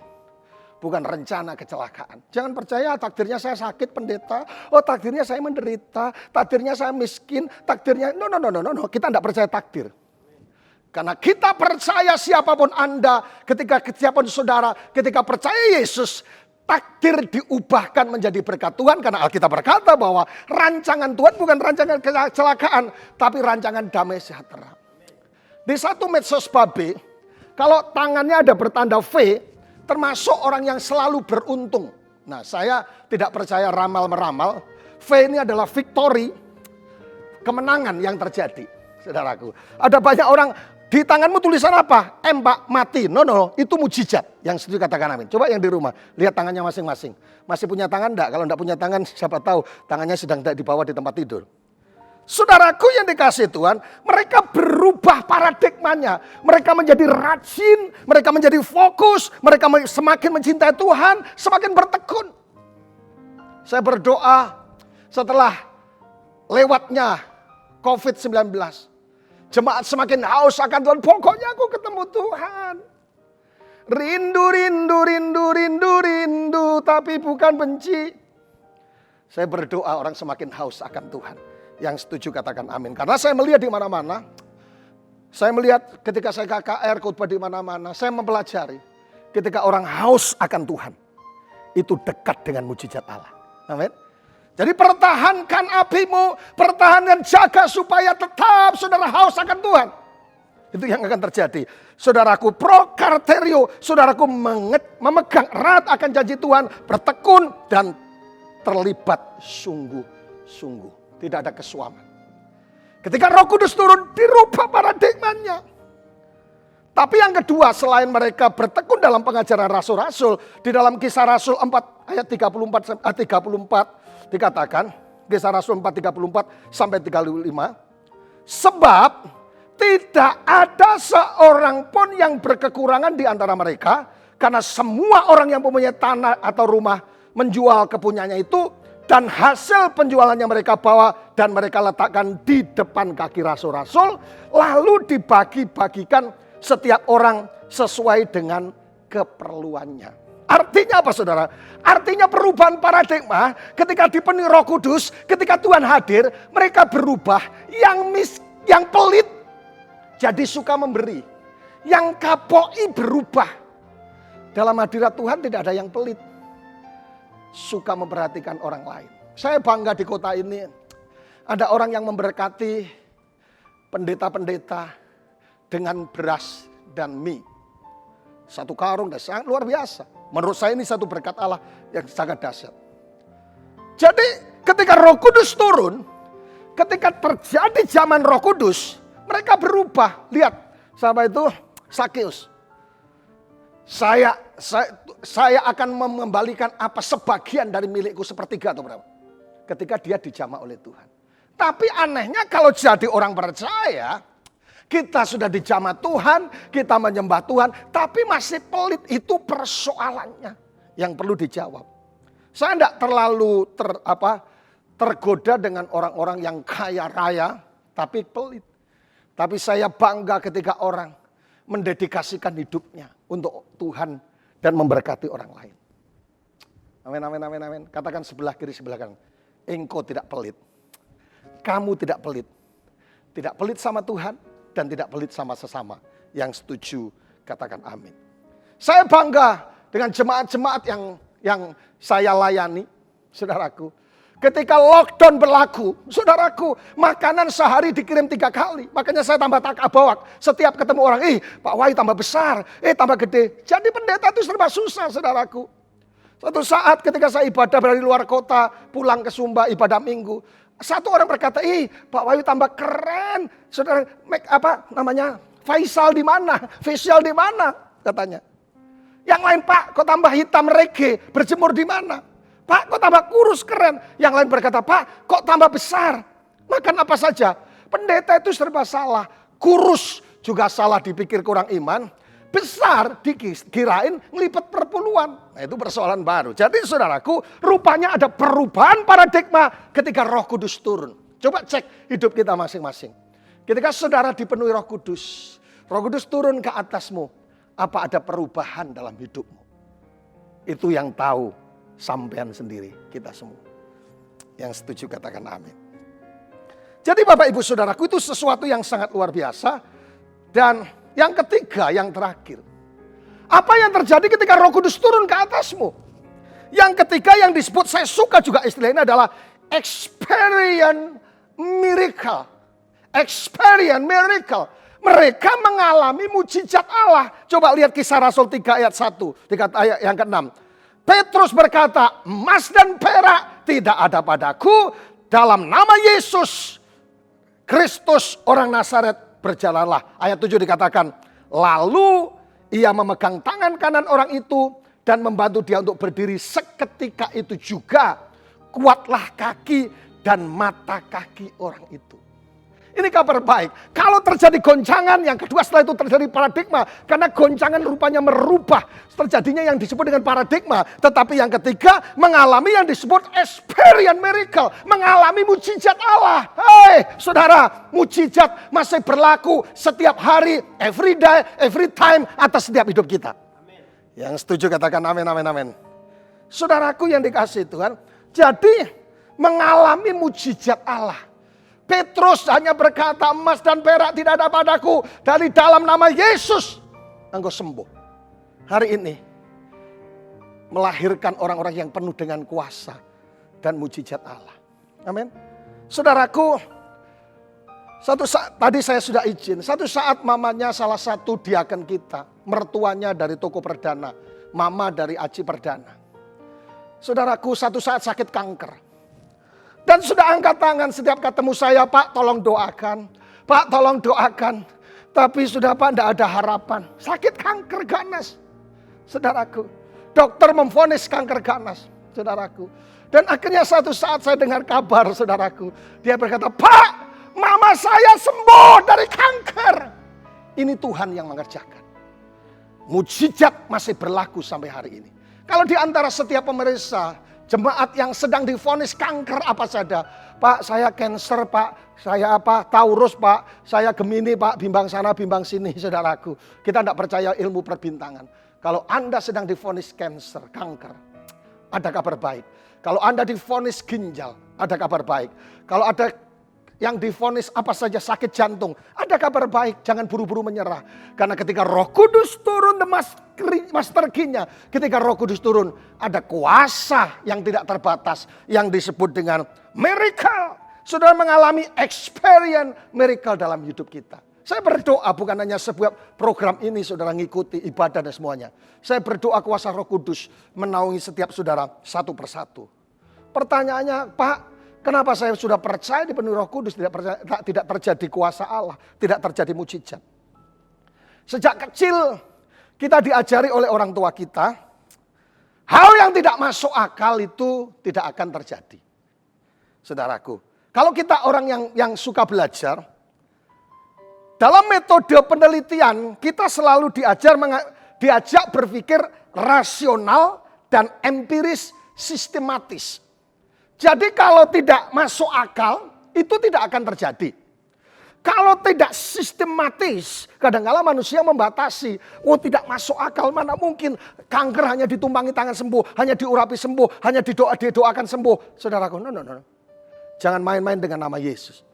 bukan rencana kecelakaan. Jangan percaya takdirnya saya sakit pendeta. Oh takdirnya saya menderita. Takdirnya saya miskin. Takdirnya no. Kita tidak percaya takdir. Karena kita percaya siapapun Anda, siapapun saudara, ketika percaya Yesus, takdir diubahkan menjadi berkat Tuhan. Karena Alkitab berkata bahwa rancangan Tuhan bukan rancangan kecelakaan, tapi rancangan damai sejahtera. Di satu medsos babe, kalau tangannya ada bertanda V, termasuk orang yang selalu beruntung. Nah, saya tidak percaya ramal-meramal. V ini adalah victory, kemenangan yang terjadi, saudaraku. Ada banyak orang. Di tanganmu tulisan apa? Pak, mati. No, itu mujizat. Yang setuju katakan amin. Coba yang di rumah, lihat tangannya masing-masing. Masih punya tangan enggak? Kalau enggak punya tangan, siapa tahu tangannya sedang dibawa di tempat tidur. Saudaraku yang dikasih Tuhan, mereka berubah paradigmanya. Mereka menjadi rajin, mereka menjadi fokus, mereka semakin mencintai Tuhan, semakin bertekun. Saya berdoa setelah lewatnya COVID-19. Jemaat semakin haus akan Tuhan. Pokoknya aku ketemu Tuhan. Rindu. Tapi bukan benci. Saya berdoa orang semakin haus akan Tuhan. Yang setuju katakan amin. Karena saya melihat di mana-mana. Saya melihat ketika saya KKR khotbah di mana-mana. Saya mempelajari. Ketika orang haus akan Tuhan. Itu dekat dengan mujizat Allah. Amin. Jadi pertahankan apimu, pertahankan jaga supaya tetap saudara haus akan Tuhan. Itu yang akan terjadi. Saudaraku prokarterio, saudaraku memegang erat akan janji Tuhan, bertekun dan terlibat sungguh-sungguh. Tidak ada kesuaman. Ketika Roh Kudus turun, dirubah paradigmanya. Tapi yang kedua, selain mereka bertekun dalam pengajaran rasul-rasul, di dalam Kisah Rasul 4 ayat 34 dikatakan, Kisah Rasul 4:34 sampai 35, sebab tidak ada seorang pun yang berkekurangan di antara mereka, karena semua orang yang mempunyai tanah atau rumah menjual kepunyaannya itu, dan hasil penjualannya mereka bawa dan mereka letakkan di depan kaki rasul-rasul, lalu dibagi-bagikan setiap orang sesuai dengan keperluannya. Artinya apa saudara? Artinya perubahan paradigma ketika dipenuhi Roh Kudus, ketika Tuhan hadir, mereka berubah. Yang pelit jadi suka memberi. Yang kapoi berubah. Dalam hadirat Tuhan tidak ada yang pelit. Suka memperhatikan orang lain. Saya bangga di kota ini. Ada orang yang memberkati pendeta-pendeta dengan beras dan mie. 1 karung dan sangat luar biasa. Menurut saya ini satu berkat Allah yang sangat dahsyat. Jadi ketika Roh Kudus turun, ketika terjadi zaman Roh Kudus, mereka berubah. Lihat, sama itu Sakeus. Saya akan mengembalikan apa sebagian dari milikku, sepertiga atau berapa. Ketika dia dijamah oleh Tuhan. Tapi anehnya kalau jadi orang percaya, kita sudah dijamah Tuhan, kita menyembah Tuhan, tapi masih pelit. Itu persoalannya yang perlu dijawab. Saya tidak terlalu tergoda dengan orang-orang yang kaya raya, tapi pelit. Tapi saya bangga ketika orang mendedikasikan hidupnya untuk Tuhan dan memberkati orang lain. Amin, amin, amin, amin. Katakan sebelah kiri, sebelah kanan. Engkau tidak pelit. Kamu tidak pelit. Tidak pelit sama Tuhan dan tidak pelit sama sesama. Yang setuju katakan amin. Saya bangga dengan jemaat-jemaat yang saya layani, saudaraku. Ketika lockdown berlaku, saudaraku, makanan sehari dikirim 3 kali. Makanya saya tambah takabawak. Setiap ketemu orang, Pak Wahyu tambah besar, tambah gede. Jadi pendeta itu serba susah, saudaraku. Suatu saat ketika saya ibadah dari luar kota, pulang ke Sumba, ibadah minggu. Satu orang berkata, Pak Wahyu tambah keren. Saudara, facial di mana? Facial di mana? Katanya. Yang lain, Pak, kok tambah hitam reggae, berjemur di mana? Pak, kok tambah kurus keren? Yang lain berkata, Pak, kok tambah besar? Makan apa saja? Pendeta itu serba salah. Kurus juga salah dipikir kurang iman. Besar dikirain ngelipet perpuluhan. Nah, itu persoalan baru. Jadi saudaraku, rupanya ada perubahan paradigma ketika Roh Kudus turun. Coba cek hidup kita masing-masing. Ketika saudara dipenuhi Roh Kudus turun ke atasmu. Apa ada perubahan dalam hidupmu? Itu yang tahu sampean sendiri, kita semua. Yang setuju katakan amin. Jadi Bapak Ibu Saudaraku, itu sesuatu yang sangat luar biasa. Dan yang ketiga, yang terakhir. Apa yang terjadi ketika Roh Kudus turun ke atasmu? Yang ketiga yang disebut, saya suka juga istilah ini adalah experience miracle. Experience miracle. Mereka mengalami mujizat Allah. Coba lihat Kisah Rasul 3 ayat 1. Ayat yang ke-6. Petrus berkata, emas dan perak tidak ada padaku. Dalam nama Yesus Kristus orang Nazaret berjalanlah. Ayat 7 dikatakan, lalu ia memegang tangan kanan orang itu dan membantu dia untuk berdiri. Seketika itu juga kuatlah kaki dan mata kaki orang itu. Ini kabar baik. Kalau terjadi goncangan, yang kedua setelah itu terjadi paradigma. Karena goncangan rupanya merubah. Terjadinya yang disebut dengan paradigma. Tetapi yang ketiga, mengalami yang disebut experience miracle. Mengalami mujizat Allah. Hei saudara, mujizat masih berlaku setiap hari, every day, every time, atas setiap hidup kita. Amen. Yang setuju katakan amin, amin, amin. Saudaraku yang dikasihi Tuhan. Jadi mengalami mujizat Allah. Petrus hanya berkata, emas dan perak tidak ada padaku. Dari dalam nama Yesus, engkau sembuh. Hari ini, melahirkan orang-orang yang penuh dengan kuasa dan mujizat Allah. Amin. Saudaraku, satu saat, tadi saya sudah izin. Satu saat mamanya salah satu diaken kita. Mertuanya dari toko perdana. Mama dari Aji Perdana. Saudaraku, satu saat sakit kanker. Dan sudah angkat tangan setiap ketemu saya, Pak tolong doakan. Pak tolong doakan. Tapi sudah Pak tidak ada harapan. Sakit kanker ganas. Saudaraku. Dokter memvonis kanker ganas. Saudaraku. Dan akhirnya satu saat saya dengar kabar saudaraku. Dia berkata, Pak mama saya sembuh dari kanker. Ini Tuhan yang mengerjakan. Mujizat masih berlaku sampai hari ini. Kalau di antara setiap pemeriksa, jemaat yang sedang divonis kanker apa saja. Pak, saya cancer, Pak. Saya Taurus, Pak. Saya Gemini, Pak. Bimbang sana, bimbang sini, saudaraku. Kita tidak percaya ilmu perbintangan. Kalau Anda sedang divonis kanker, ada kabar baik. Kalau Anda divonis ginjal, ada kabar baik. Kalau ada yang divonis apa saja sakit jantung, ada kabar baik, jangan buru-buru menyerah. Karena ketika Roh Kudus turun, master key-nya, ketika Roh Kudus turun, ada kuasa yang tidak terbatas, yang disebut dengan miracle. Saudara mengalami experience miracle dalam hidup kita. Saya berdoa bukan hanya sebuah program ini saudara ngikuti ibadah dan semuanya. Saya berdoa kuasa Roh Kudus menaungi setiap saudara satu persatu. Pertanyaannya, Pak, kenapa saya sudah percaya dipenuhi Roh Kudus tidak terjadi kuasa Allah, tidak terjadi mujizat? Sejak kecil kita diajari oleh orang tua kita, hal yang tidak masuk akal itu tidak akan terjadi. Saudaraku, kalau kita orang yang suka belajar, dalam metode penelitian kita selalu diajak berpikir rasional dan empiris sistematis. Jadi kalau tidak masuk akal, itu tidak akan terjadi. Kalau tidak sistematis, kadang-kala manusia membatasi. Oh tidak masuk akal, mana mungkin kanker hanya ditumpangi tangan sembuh, hanya diurapi sembuh, hanya didoakan sembuh. Saudaraku, no. Jangan main-main dengan nama Yesus.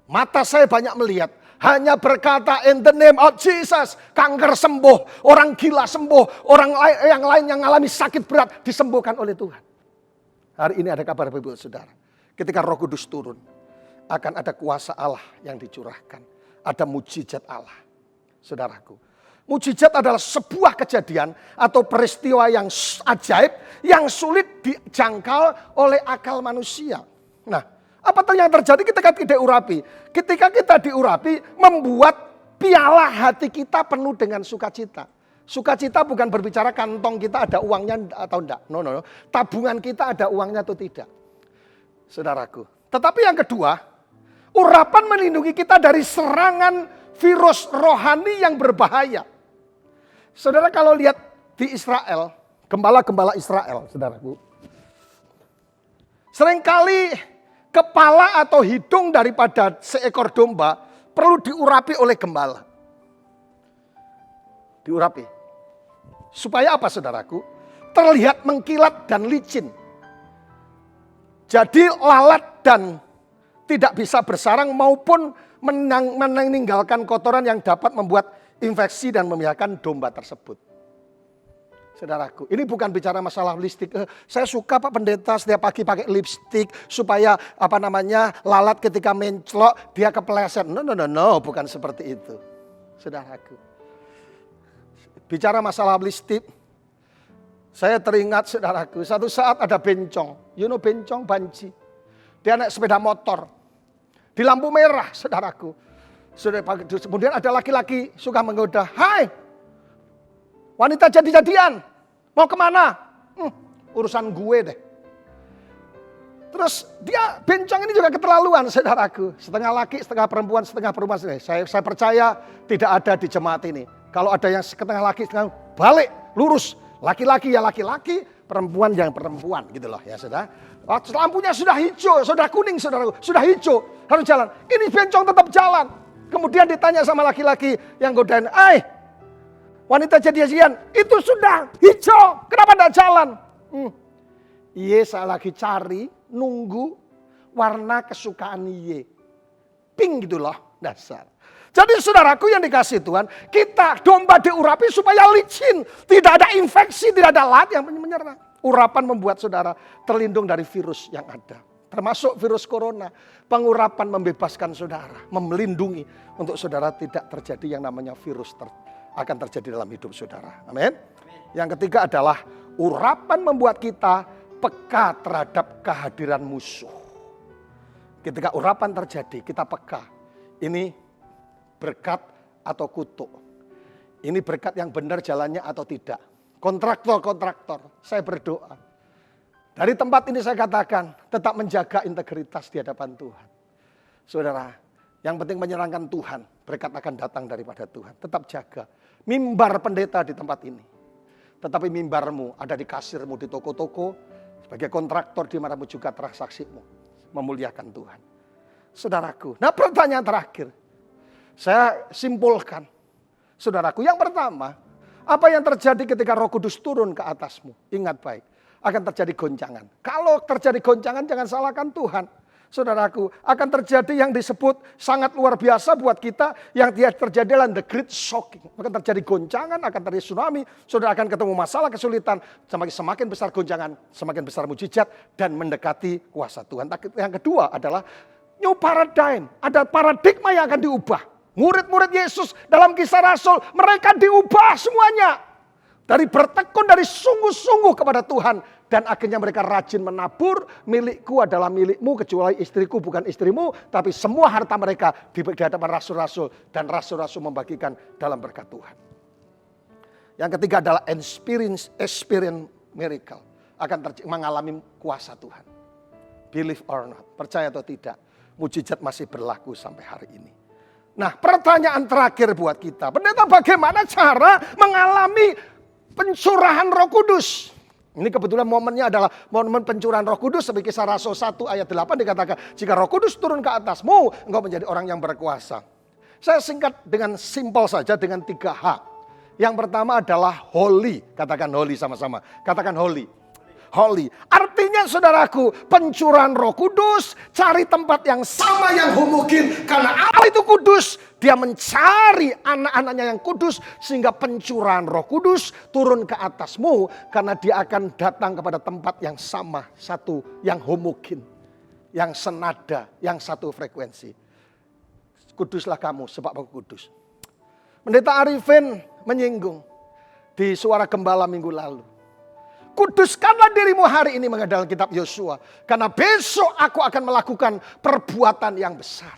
Mata saya banyak melihat, hanya berkata in the name of Jesus, kanker sembuh, orang gila sembuh, orang yang lain yang mengalami sakit berat disembuhkan oleh Tuhan. Hari ini ada kabar Bapak Saudara. ketika Roh Kudus turun, akan ada kuasa Allah yang dicurahkan. Ada mujizat Allah. Saudaraku, mujizat adalah sebuah kejadian atau peristiwa yang ajaib yang sulit dijangkau oleh akal manusia. Nah, apa yang terjadi ketika tidak diurapi? Ketika kita diurapi, membuat piala hati kita penuh dengan sukacita. Sukacita bukan berbicara kantong kita ada uangnya atau enggak. No. Tabungan kita ada uangnya atau tidak. Saudaraku. Tetapi yang kedua, urapan melindungi kita dari serangan virus rohani yang berbahaya. Saudara kalau lihat di Israel, gembala-gembala Israel, saudaraku. Seringkali kepala atau hidung daripada seekor domba perlu diurapi oleh gembala. Diurapi. Supaya apa saudaraku? Terlihat mengkilat dan licin. Jadi lalat dan tidak bisa bersarang maupun meninggalkan kotoran yang dapat membuat infeksi dan membahayakan domba tersebut. Saudaraku, ini bukan bicara masalah lipstik. Saya suka Pak Pendeta setiap pagi pakai lipstik supaya lalat ketika mencelok dia kepleset. No, bukan seperti itu. Saudaraku. Bicara masalah lipstik, saya teringat saudaraku, satu saat ada bencong. You know bencong, banci. Dia naik sepeda motor. Di lampu merah saudaraku. Kemudian ada laki-laki suka menggoda. Hai, wanita jadi-jadian, mau kemana? Urusan gue deh. Terus dia bencong ini juga keterlaluan saudaraku. Setengah laki, setengah perempuan. Saya percaya tidak ada di jemaat ini. Kalau ada yang setengah laki, setengah balik, lurus. Laki-laki ya laki-laki, perempuan yang perempuan gitu loh ya saudara. Lampunya sudah hijau, sudah kuning saudaraku, sudah hijau, harus jalan. Ini bencong tetap jalan. Kemudian ditanya sama laki-laki yang godain, wanita jadi-jadian, itu sudah hijau, kenapa tidak jalan? Iya saya lagi cari, nunggu warna kesukaan Iye. Pink gitu loh, dasar. Jadi saudaraku yang dikasih Tuhan, kita domba diurapi supaya licin. Tidak ada infeksi, tidak ada lalat yang menyerang. Urapan membuat saudara terlindung dari virus yang ada. Termasuk virus corona. Pengurapan membebaskan saudara, melindungi untuk saudara tidak terjadi yang namanya virus akan terjadi dalam hidup saudara. Amin. Yang ketiga adalah urapan membuat kita peka terhadap kehadiran musuh. Ketika urapan terjadi, kita peka. Ini berkat atau kutuk. Ini berkat yang benar jalannya atau tidak. Kontraktor, saya berdoa. Dari tempat ini saya katakan, tetap menjaga integritas di hadapan Tuhan. Saudara, yang penting menyenangkan Tuhan, berkat akan datang daripada Tuhan. Tetap jaga. Mimbar pendeta di tempat ini. Tetapi mimbarmu ada di kasirmu, di toko-toko, sebagai kontraktor di manamu juga transaksimu. Memuliakan Tuhan. Saudaraku, nah pertanyaan terakhir. Saya simpulkan, saudaraku, yang pertama, apa yang terjadi ketika Roh Kudus turun ke atasmu? Ingat baik, akan terjadi goncangan. Kalau terjadi goncangan, jangan salahkan Tuhan. Saudaraku, akan terjadi yang disebut sangat luar biasa buat kita, yang terjadi adalah the great shocking. Akan terjadi goncangan, akan terjadi tsunami, saudara akan ketemu masalah, kesulitan. Semakin besar goncangan, semakin besar mujizat, dan mendekati kuasa Tuhan. Yang kedua adalah new paradigm, ada paradigma yang akan diubah. Murid-murid Yesus dalam Kisah Rasul, mereka diubah semuanya. Dari bertekun, dari sungguh-sungguh kepada Tuhan. Dan akhirnya mereka rajin menabur, milikku adalah milikmu, kecuali istriku bukan istrimu. Tapi semua harta mereka di hadapan rasul-rasul. Dan rasul-rasul membagikan dalam berkat Tuhan. Yang ketiga adalah experience miracle. Akan mengalami kuasa Tuhan. Believe or not, percaya atau tidak, mujizat masih berlaku sampai hari ini. Nah, pertanyaan terakhir buat kita. Pendeta, bagaimana cara mengalami pencurahan Roh Kudus? Ini kebetulan momennya adalah momen pencurahan Roh Kudus. Seperti Kisah Rasul 1 ayat 8 dikatakan, jika Roh Kudus turun ke atasmu, engkau menjadi orang yang berkuasa. Saya singkat dengan simpel saja dengan 3H. Yang pertama adalah holy. Katakan holy sama-sama. Katakan holy. Holy. Artinya saudaraku, pencurahan Roh Kudus, cari tempat yang sama yang homogen. Karena Allah itu kudus, dia mencari anak-anaknya yang kudus. Sehingga pencurahan Roh Kudus turun ke atasmu. Karena dia akan datang kepada tempat yang sama, satu yang homogen. yang senada, yang satu frekuensi. Kuduslah kamu sebab aku kudus. Pendeta Arifin menyinggung di Suara Gembala minggu lalu. Kuduskanlah dirimu hari ini mengenai dalam kitab Yosua. Karena besok aku akan melakukan perbuatan yang besar.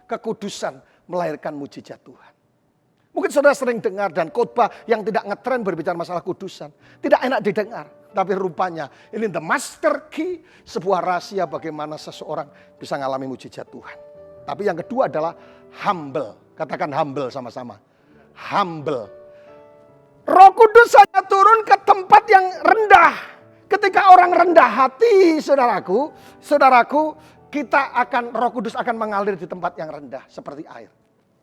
Kekudusan melahirkan mujizat Tuhan. Mungkin saudara sering dengar dan khotbah yang tidak ngetren berbicara masalah kudusan. Tidak enak didengar. Tapi rupanya ini the master key. Sebuah rahasia bagaimana seseorang bisa mengalami mujizat Tuhan. Tapi yang kedua adalah humble. Katakan humble sama-sama. Humble. Roh Kudus hanya turun ke tempat yang rendah. Ketika orang rendah hati, saudaraku, Roh Kudus akan mengalir di tempat yang rendah seperti air.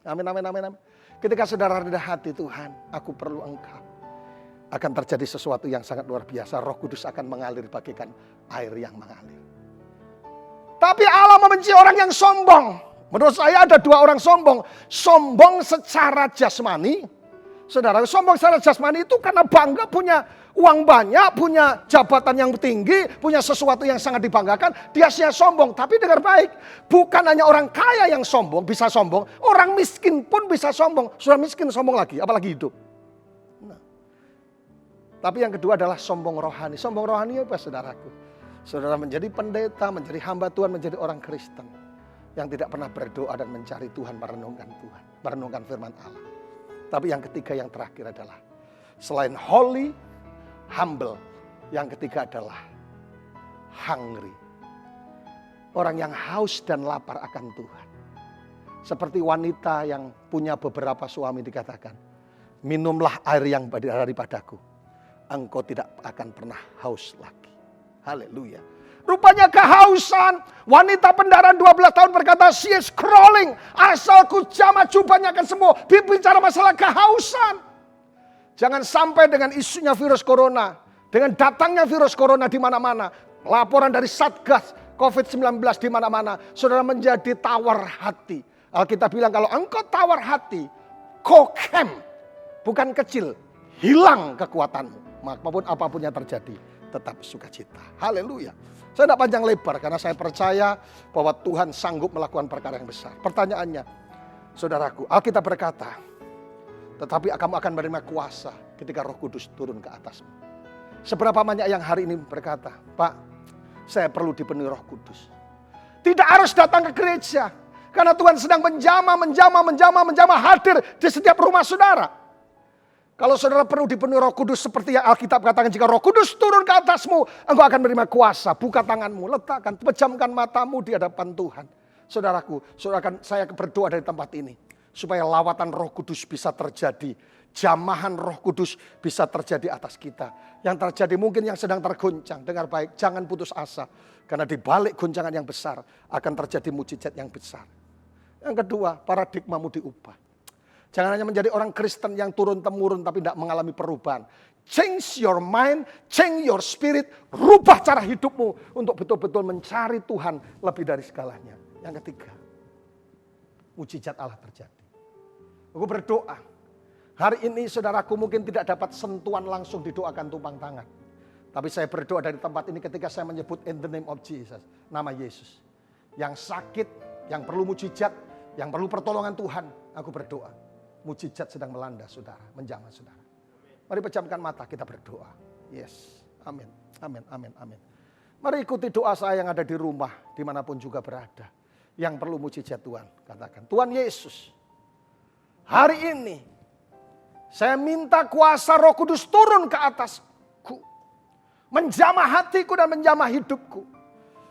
Amin, amin, amin, amin. Ketika saudara rendah hati, Tuhan, aku perlu Engkau. Akan terjadi sesuatu yang sangat luar biasa. Roh Kudus akan mengalir bagaikan air yang mengalir. Tapi Allah membenci orang yang sombong. Menurut saya ada dua orang sombong. Sombong secara jasmani. Saudara, sombong secara jasmani itu karena bangga punya uang banyak, punya jabatan yang tinggi, punya sesuatu yang sangat dibanggakan. Dia sombong. Tapi dengar baik, bukan hanya orang kaya yang sombong, bisa sombong. Orang miskin pun bisa sombong. Sudah miskin sombong lagi, apalagi hidup. Nah. Tapi yang kedua adalah sombong rohani. Sombong rohani apa saudaraku? Saudara menjadi pendeta, menjadi hamba Tuhan, menjadi orang Kristen. Yang tidak pernah berdoa dan mencari Tuhan, merenungkan firman Allah. Tapi yang ketiga, yang terakhir adalah selain holy, humble. Yang ketiga adalah hungry. Orang yang haus dan lapar akan Tuhan. Seperti wanita yang punya beberapa suami dikatakan, minumlah air yang daripadaku. Engkau tidak akan pernah haus lagi. Haleluya. Rupanya kehausan. Wanita pendaran 12 tahun berkata, she is crawling. Asalku jamah jubahnya akan sembuh. Bicara masalah kehausan. Jangan sampai dengan isunya virus corona. Dengan datangnya virus corona di mana-mana. Laporan dari Satgas COVID-19 di mana-mana. Saudara menjadi tawar hati. Alkitab bilang kalau engkau tawar hati. Kokem. Bukan kecil. Hilang kekuatanmu. Maupun apapun yang terjadi. Tetap sukacita. Haleluya. Saya tidak panjang lebar karena saya percaya bahwa Tuhan sanggup melakukan perkara yang besar. Pertanyaannya, saudaraku, Alkitab berkata, tetapi kamu akan menerima kuasa ketika Roh Kudus turun ke atasmu. Seberapa banyak yang hari ini berkata, Pak, saya perlu dipenuhi Roh Kudus. Tidak harus datang ke gereja. Karena Tuhan sedang menjamah hadir di setiap rumah saudara. Kalau saudara perlu dipenuhi Roh Kudus seperti yang Alkitab katakan, jika Roh Kudus turun ke atasmu, engkau akan menerima kuasa. Buka tanganmu, letakkan, pejamkan matamu di hadapan Tuhan. Saudaraku, saya berdoa dari tempat ini. Supaya lawatan Roh Kudus bisa terjadi. Jamahan Roh Kudus bisa terjadi atas kita. Yang terjadi mungkin yang sedang tergoncang. Dengar baik, jangan putus asa. Karena di balik goncangan yang besar akan terjadi mujizat yang besar. Yang kedua, paradigmamu diubah. Jangan hanya menjadi orang Kristen yang turun-temurun tapi tidak mengalami perubahan. Change your mind, change your spirit. Rubah cara hidupmu untuk betul-betul mencari Tuhan lebih dari segalanya. Yang ketiga, mujizat Allah terjadi. Aku berdoa. Hari ini saudaraku mungkin tidak dapat sentuhan langsung didoakan tumpang tangan. Tapi saya berdoa dari tempat ini ketika saya menyebut in the name of Jesus. Nama Yesus. Yang sakit, yang perlu mujizat, yang perlu pertolongan Tuhan. Aku berdoa. Mujizat sedang melanda saudara, menjamah saudara. Mari pejamkan mata, kita berdoa. Yes, amin, amin, amin, amin. Mari ikuti doa saya yang ada di rumah, dimanapun juga berada. Yang perlu mujizat Tuhan, katakan. Tuhan Yesus, hari ini saya minta kuasa Roh Kudus turun ke atasku. Menjamah hatiku dan menjamah hidupku.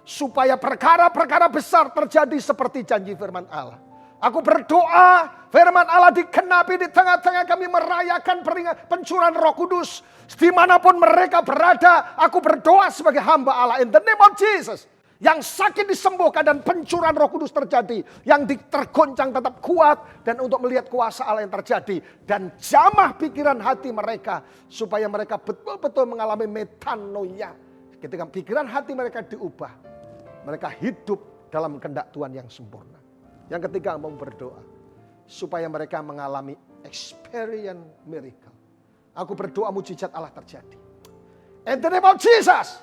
Supaya perkara-perkara besar terjadi seperti janji firman Allah. Aku berdoa firman Allah dikenapi di tengah-tengah kami merayakan pencurahan Roh Kudus. Dimanapun mereka berada, aku berdoa sebagai hamba Allah in the name of Jesus. Yang sakit disembuhkan dan pencurahan Roh Kudus terjadi. Yang tergoncang tetap kuat dan untuk melihat kuasa Allah yang terjadi. Dan jamah pikiran hati mereka supaya mereka betul-betul mengalami metanoia. Ketika pikiran hati mereka diubah, mereka hidup dalam kehendak Tuhan yang sempurna. Yang ketiga, mau berdoa supaya mereka mengalami experience miracle. Aku berdoa mujizat Allah terjadi. In the name of Jesus,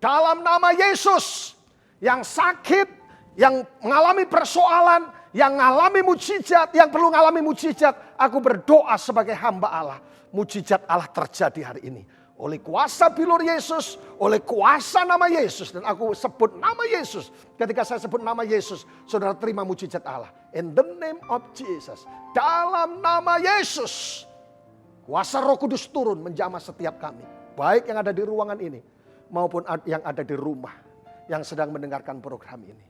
dalam nama Yesus yang sakit, yang mengalami persoalan, yang mengalami mujizat, yang perlu mengalami mujizat. Aku berdoa sebagai hamba Allah. Mujizat Allah terjadi hari ini. Oleh kuasa bilur Yesus, oleh kuasa nama Yesus. Dan aku sebut nama Yesus. Ketika saya sebut nama Yesus, saudara terima mujizat Allah. In the name of Jesus. Dalam nama Yesus. Kuasa Roh Kudus turun menjamah setiap kami. Baik yang ada di ruangan ini, maupun yang ada di rumah. Yang sedang mendengarkan program ini.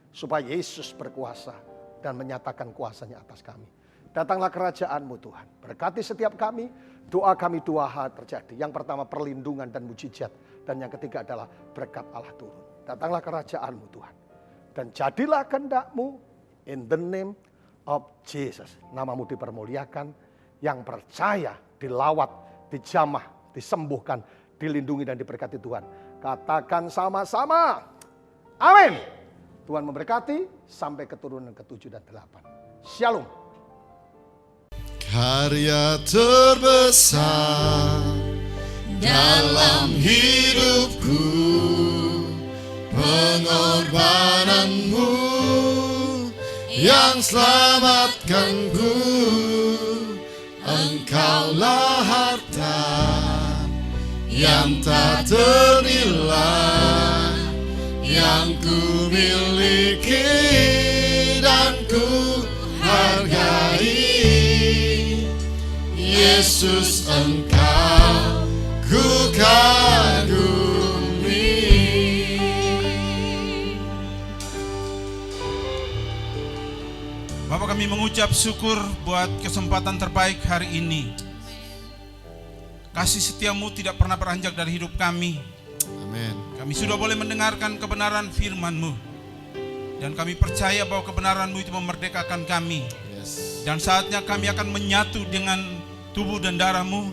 Supaya Yesus berkuasa dan menyatakan kuasanya atas kami. Datanglah kerajaan-Mu Tuhan. Berkati setiap kami. Doa kami dua hal terjadi. Yang pertama perlindungan dan mujizat. Dan yang ketiga adalah berkat Allah turun. Datanglah kerajaan-Mu Tuhan. Dan jadilah kehendak-Mu in the name of Jesus. Nama-Mu dipermuliakan. Yang percaya dilawat, dijamah, disembuhkan, dilindungi dan diberkati Tuhan. Katakan sama-sama. Amin. Tuhan memberkati sampai keturunan ke-7 dan 8. Shalom.
Karya terbesar dalam hidupku, pengorbananmu yang selamatkanku. Engkaulah harta yang tak ternilai, yang ku miliki dan ku hargai. Yesus, Engkau ku kagumi.
Bapak, kami mengucap syukur buat kesempatan terbaik hari ini. Kasih setia-Mu tidak pernah beranjak dari hidup kami.
Amin.
Kami sudah boleh mendengarkan kebenaran firman-Mu. Dan kami percaya bahwa kebenaran-Mu itu memerdekakan kami.
Yes.
Dan saatnya kami akan menyatu dengan tubuh dan darah-Mu.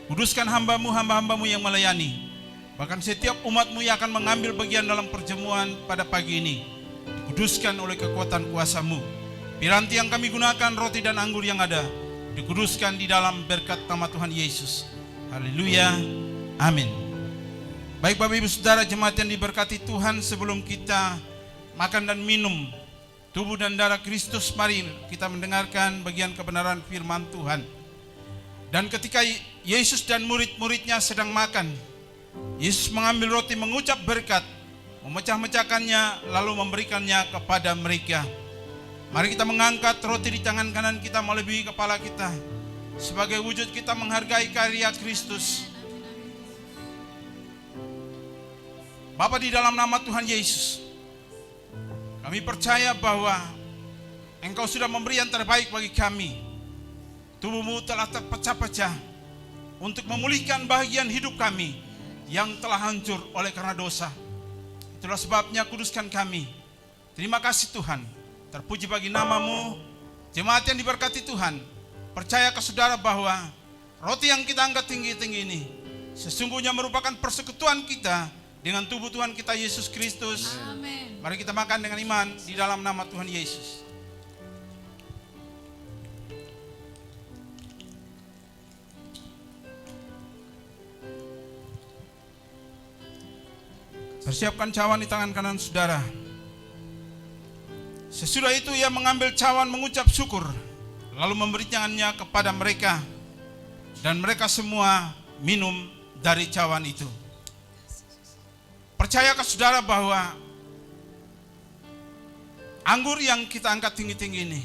Kuduskan hamba-Mu, hamba-hamba-Mu yang melayani. Bahkan setiap umat-Mu yang akan mengambil bagian dalam perjamuan pada pagi ini. Dikuduskan oleh kekuatan kuasa-Mu. Piranti yang kami gunakan, roti dan anggur yang ada, dikuduskan di dalam berkat nama Tuhan Yesus. Haleluya. Amin. Baik Bapak Ibu Saudara jemaat yang diberkati Tuhan, sebelum kita makan dan minum tubuh dan darah Kristus, mari kita mendengarkan bagian kebenaran firman Tuhan. Dan ketika Yesus dan murid-muridnya sedang makan, Yesus mengambil roti, mengucap berkat, memecah-mecahkannya, lalu memberikannya kepada mereka. Mari kita mengangkat roti di tangan kanan kita melebihi kepala kita, sebagai wujud kita menghargai karya Kristus. Bapa, di dalam nama Tuhan Yesus, kami percaya bahwa Engkau sudah memberi yang terbaik bagi kami. Tubuh-Mu telah terpecah-pecah untuk memulihkan bahagian hidup kami yang telah hancur oleh karena dosa. Itulah sebabnya kuduskan kami. Terima kasih Tuhan. Terpuji bagi nama-Mu. Jemaat yang diberkati Tuhan, percaya ke saudara bahwa roti yang kita angkat tinggi-tinggi ini sesungguhnya merupakan persekutuan kita dengan tubuh Tuhan kita Yesus Kristus.
Amin.
Mari kita makan dengan iman di dalam nama Tuhan Yesus. Persiapkan cawan di tangan kanan saudara. Sesudah itu ia mengambil cawan, mengucap syukur, lalu memberikannya kepada mereka, dan mereka semua minum dari cawan itu. Percayakah saudara bahwa anggur yang kita angkat tinggi-tinggi ini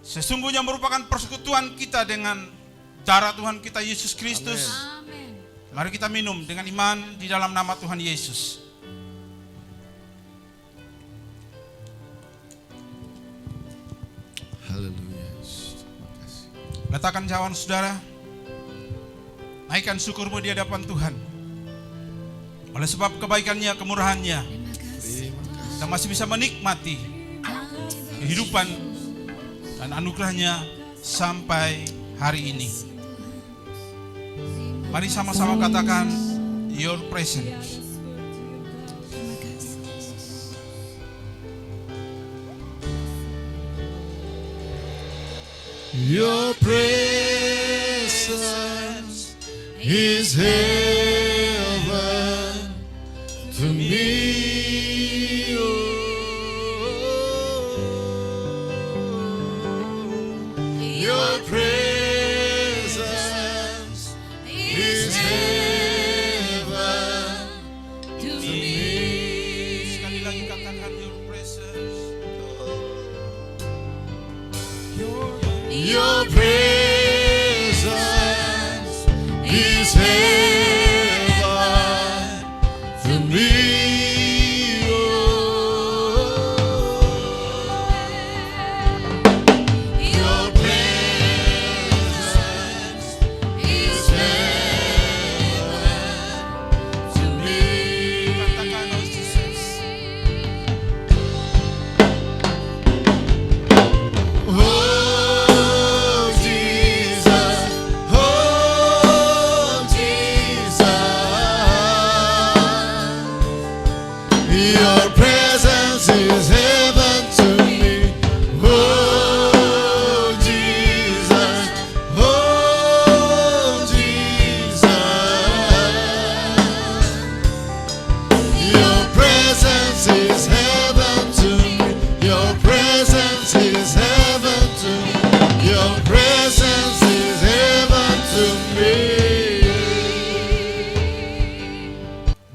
sesungguhnya merupakan persekutuan kita dengan darah Tuhan kita Yesus Kristus.
Amin.
Mari kita minum dengan iman di dalam nama Tuhan Yesus.
Haleluya.
Letakkan cawan saudara. Naikkan syukurmu di hadapan Tuhan. Oleh sebab kebaikannya, kemurahannya,
Terima kasih.
kita masih bisa menikmati kehidupan dan anugerahnya sampai hari ini. Mari sama-sama katakan, your presence.
Terima kasih.
Your presence is heaven to me.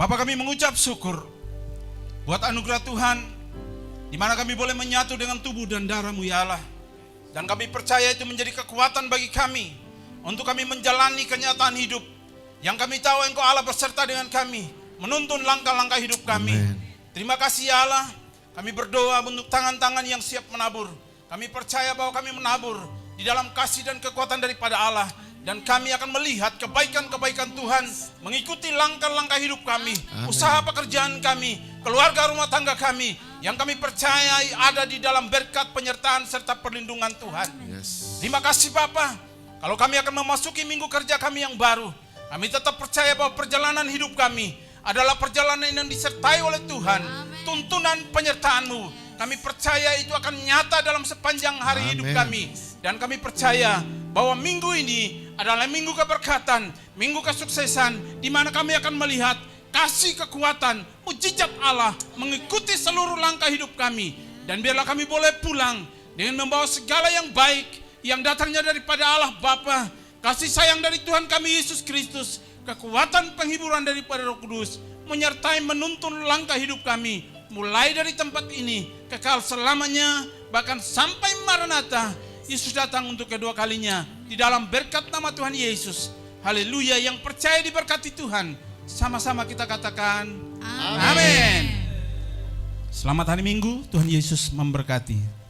Bapa, kami mengucap syukur buat anugerah Tuhan, di mana kami boleh menyatu dengan tubuh dan darah-Mu ya Allah. Dan kami percaya itu menjadi kekuatan bagi kami untuk kami menjalani kenyataan hidup yang kami tahu Engkau Allah beserta dengan kami, menuntun langkah-langkah hidup kami.
Amen.
Terima kasih ya Allah. Kami berdoa untuk tangan-tangan yang siap menabur. Kami percaya bahwa kami menabur di dalam kasih dan kekuatan daripada Allah. Dan kami akan melihat kebaikan-kebaikan Tuhan mengikuti langkah-langkah hidup kami,
Amen.
usaha pekerjaan kami, keluarga rumah tangga kami, yang kami percayai ada di dalam berkat penyertaan serta perlindungan Tuhan.
Yes.
Terima kasih Bapa. Kalau kami akan memasuki minggu kerja kami yang baru, kami tetap percaya bahwa perjalanan hidup kami adalah perjalanan yang disertai oleh Tuhan. Tuntunan penyertaan-Mu, kami percaya itu akan nyata dalam sepanjang hari hidup
Amen.
kami. Dan kami percaya bahwa minggu ini adalah minggu keberkatan, minggu kesuksesan, di mana kami akan melihat kasih, kekuatan, mujizat Allah mengikuti seluruh langkah hidup kami. Dan biarlah kami boleh pulang dengan membawa segala yang baik yang datangnya daripada Allah Bapa, kasih sayang dari Tuhan kami Yesus Kristus, kekuatan penghiburan daripada Roh Kudus, menyertai menuntun langkah hidup kami, mulai dari tempat ini, kekal selamanya, bahkan sampai Maranatha, Yesus datang untuk kedua kalinya, di dalam berkat nama Tuhan Yesus. Haleluya, yang percaya diberkati Tuhan, sama-sama kita katakan, Amin. Selamat hari Minggu, Tuhan Yesus memberkati.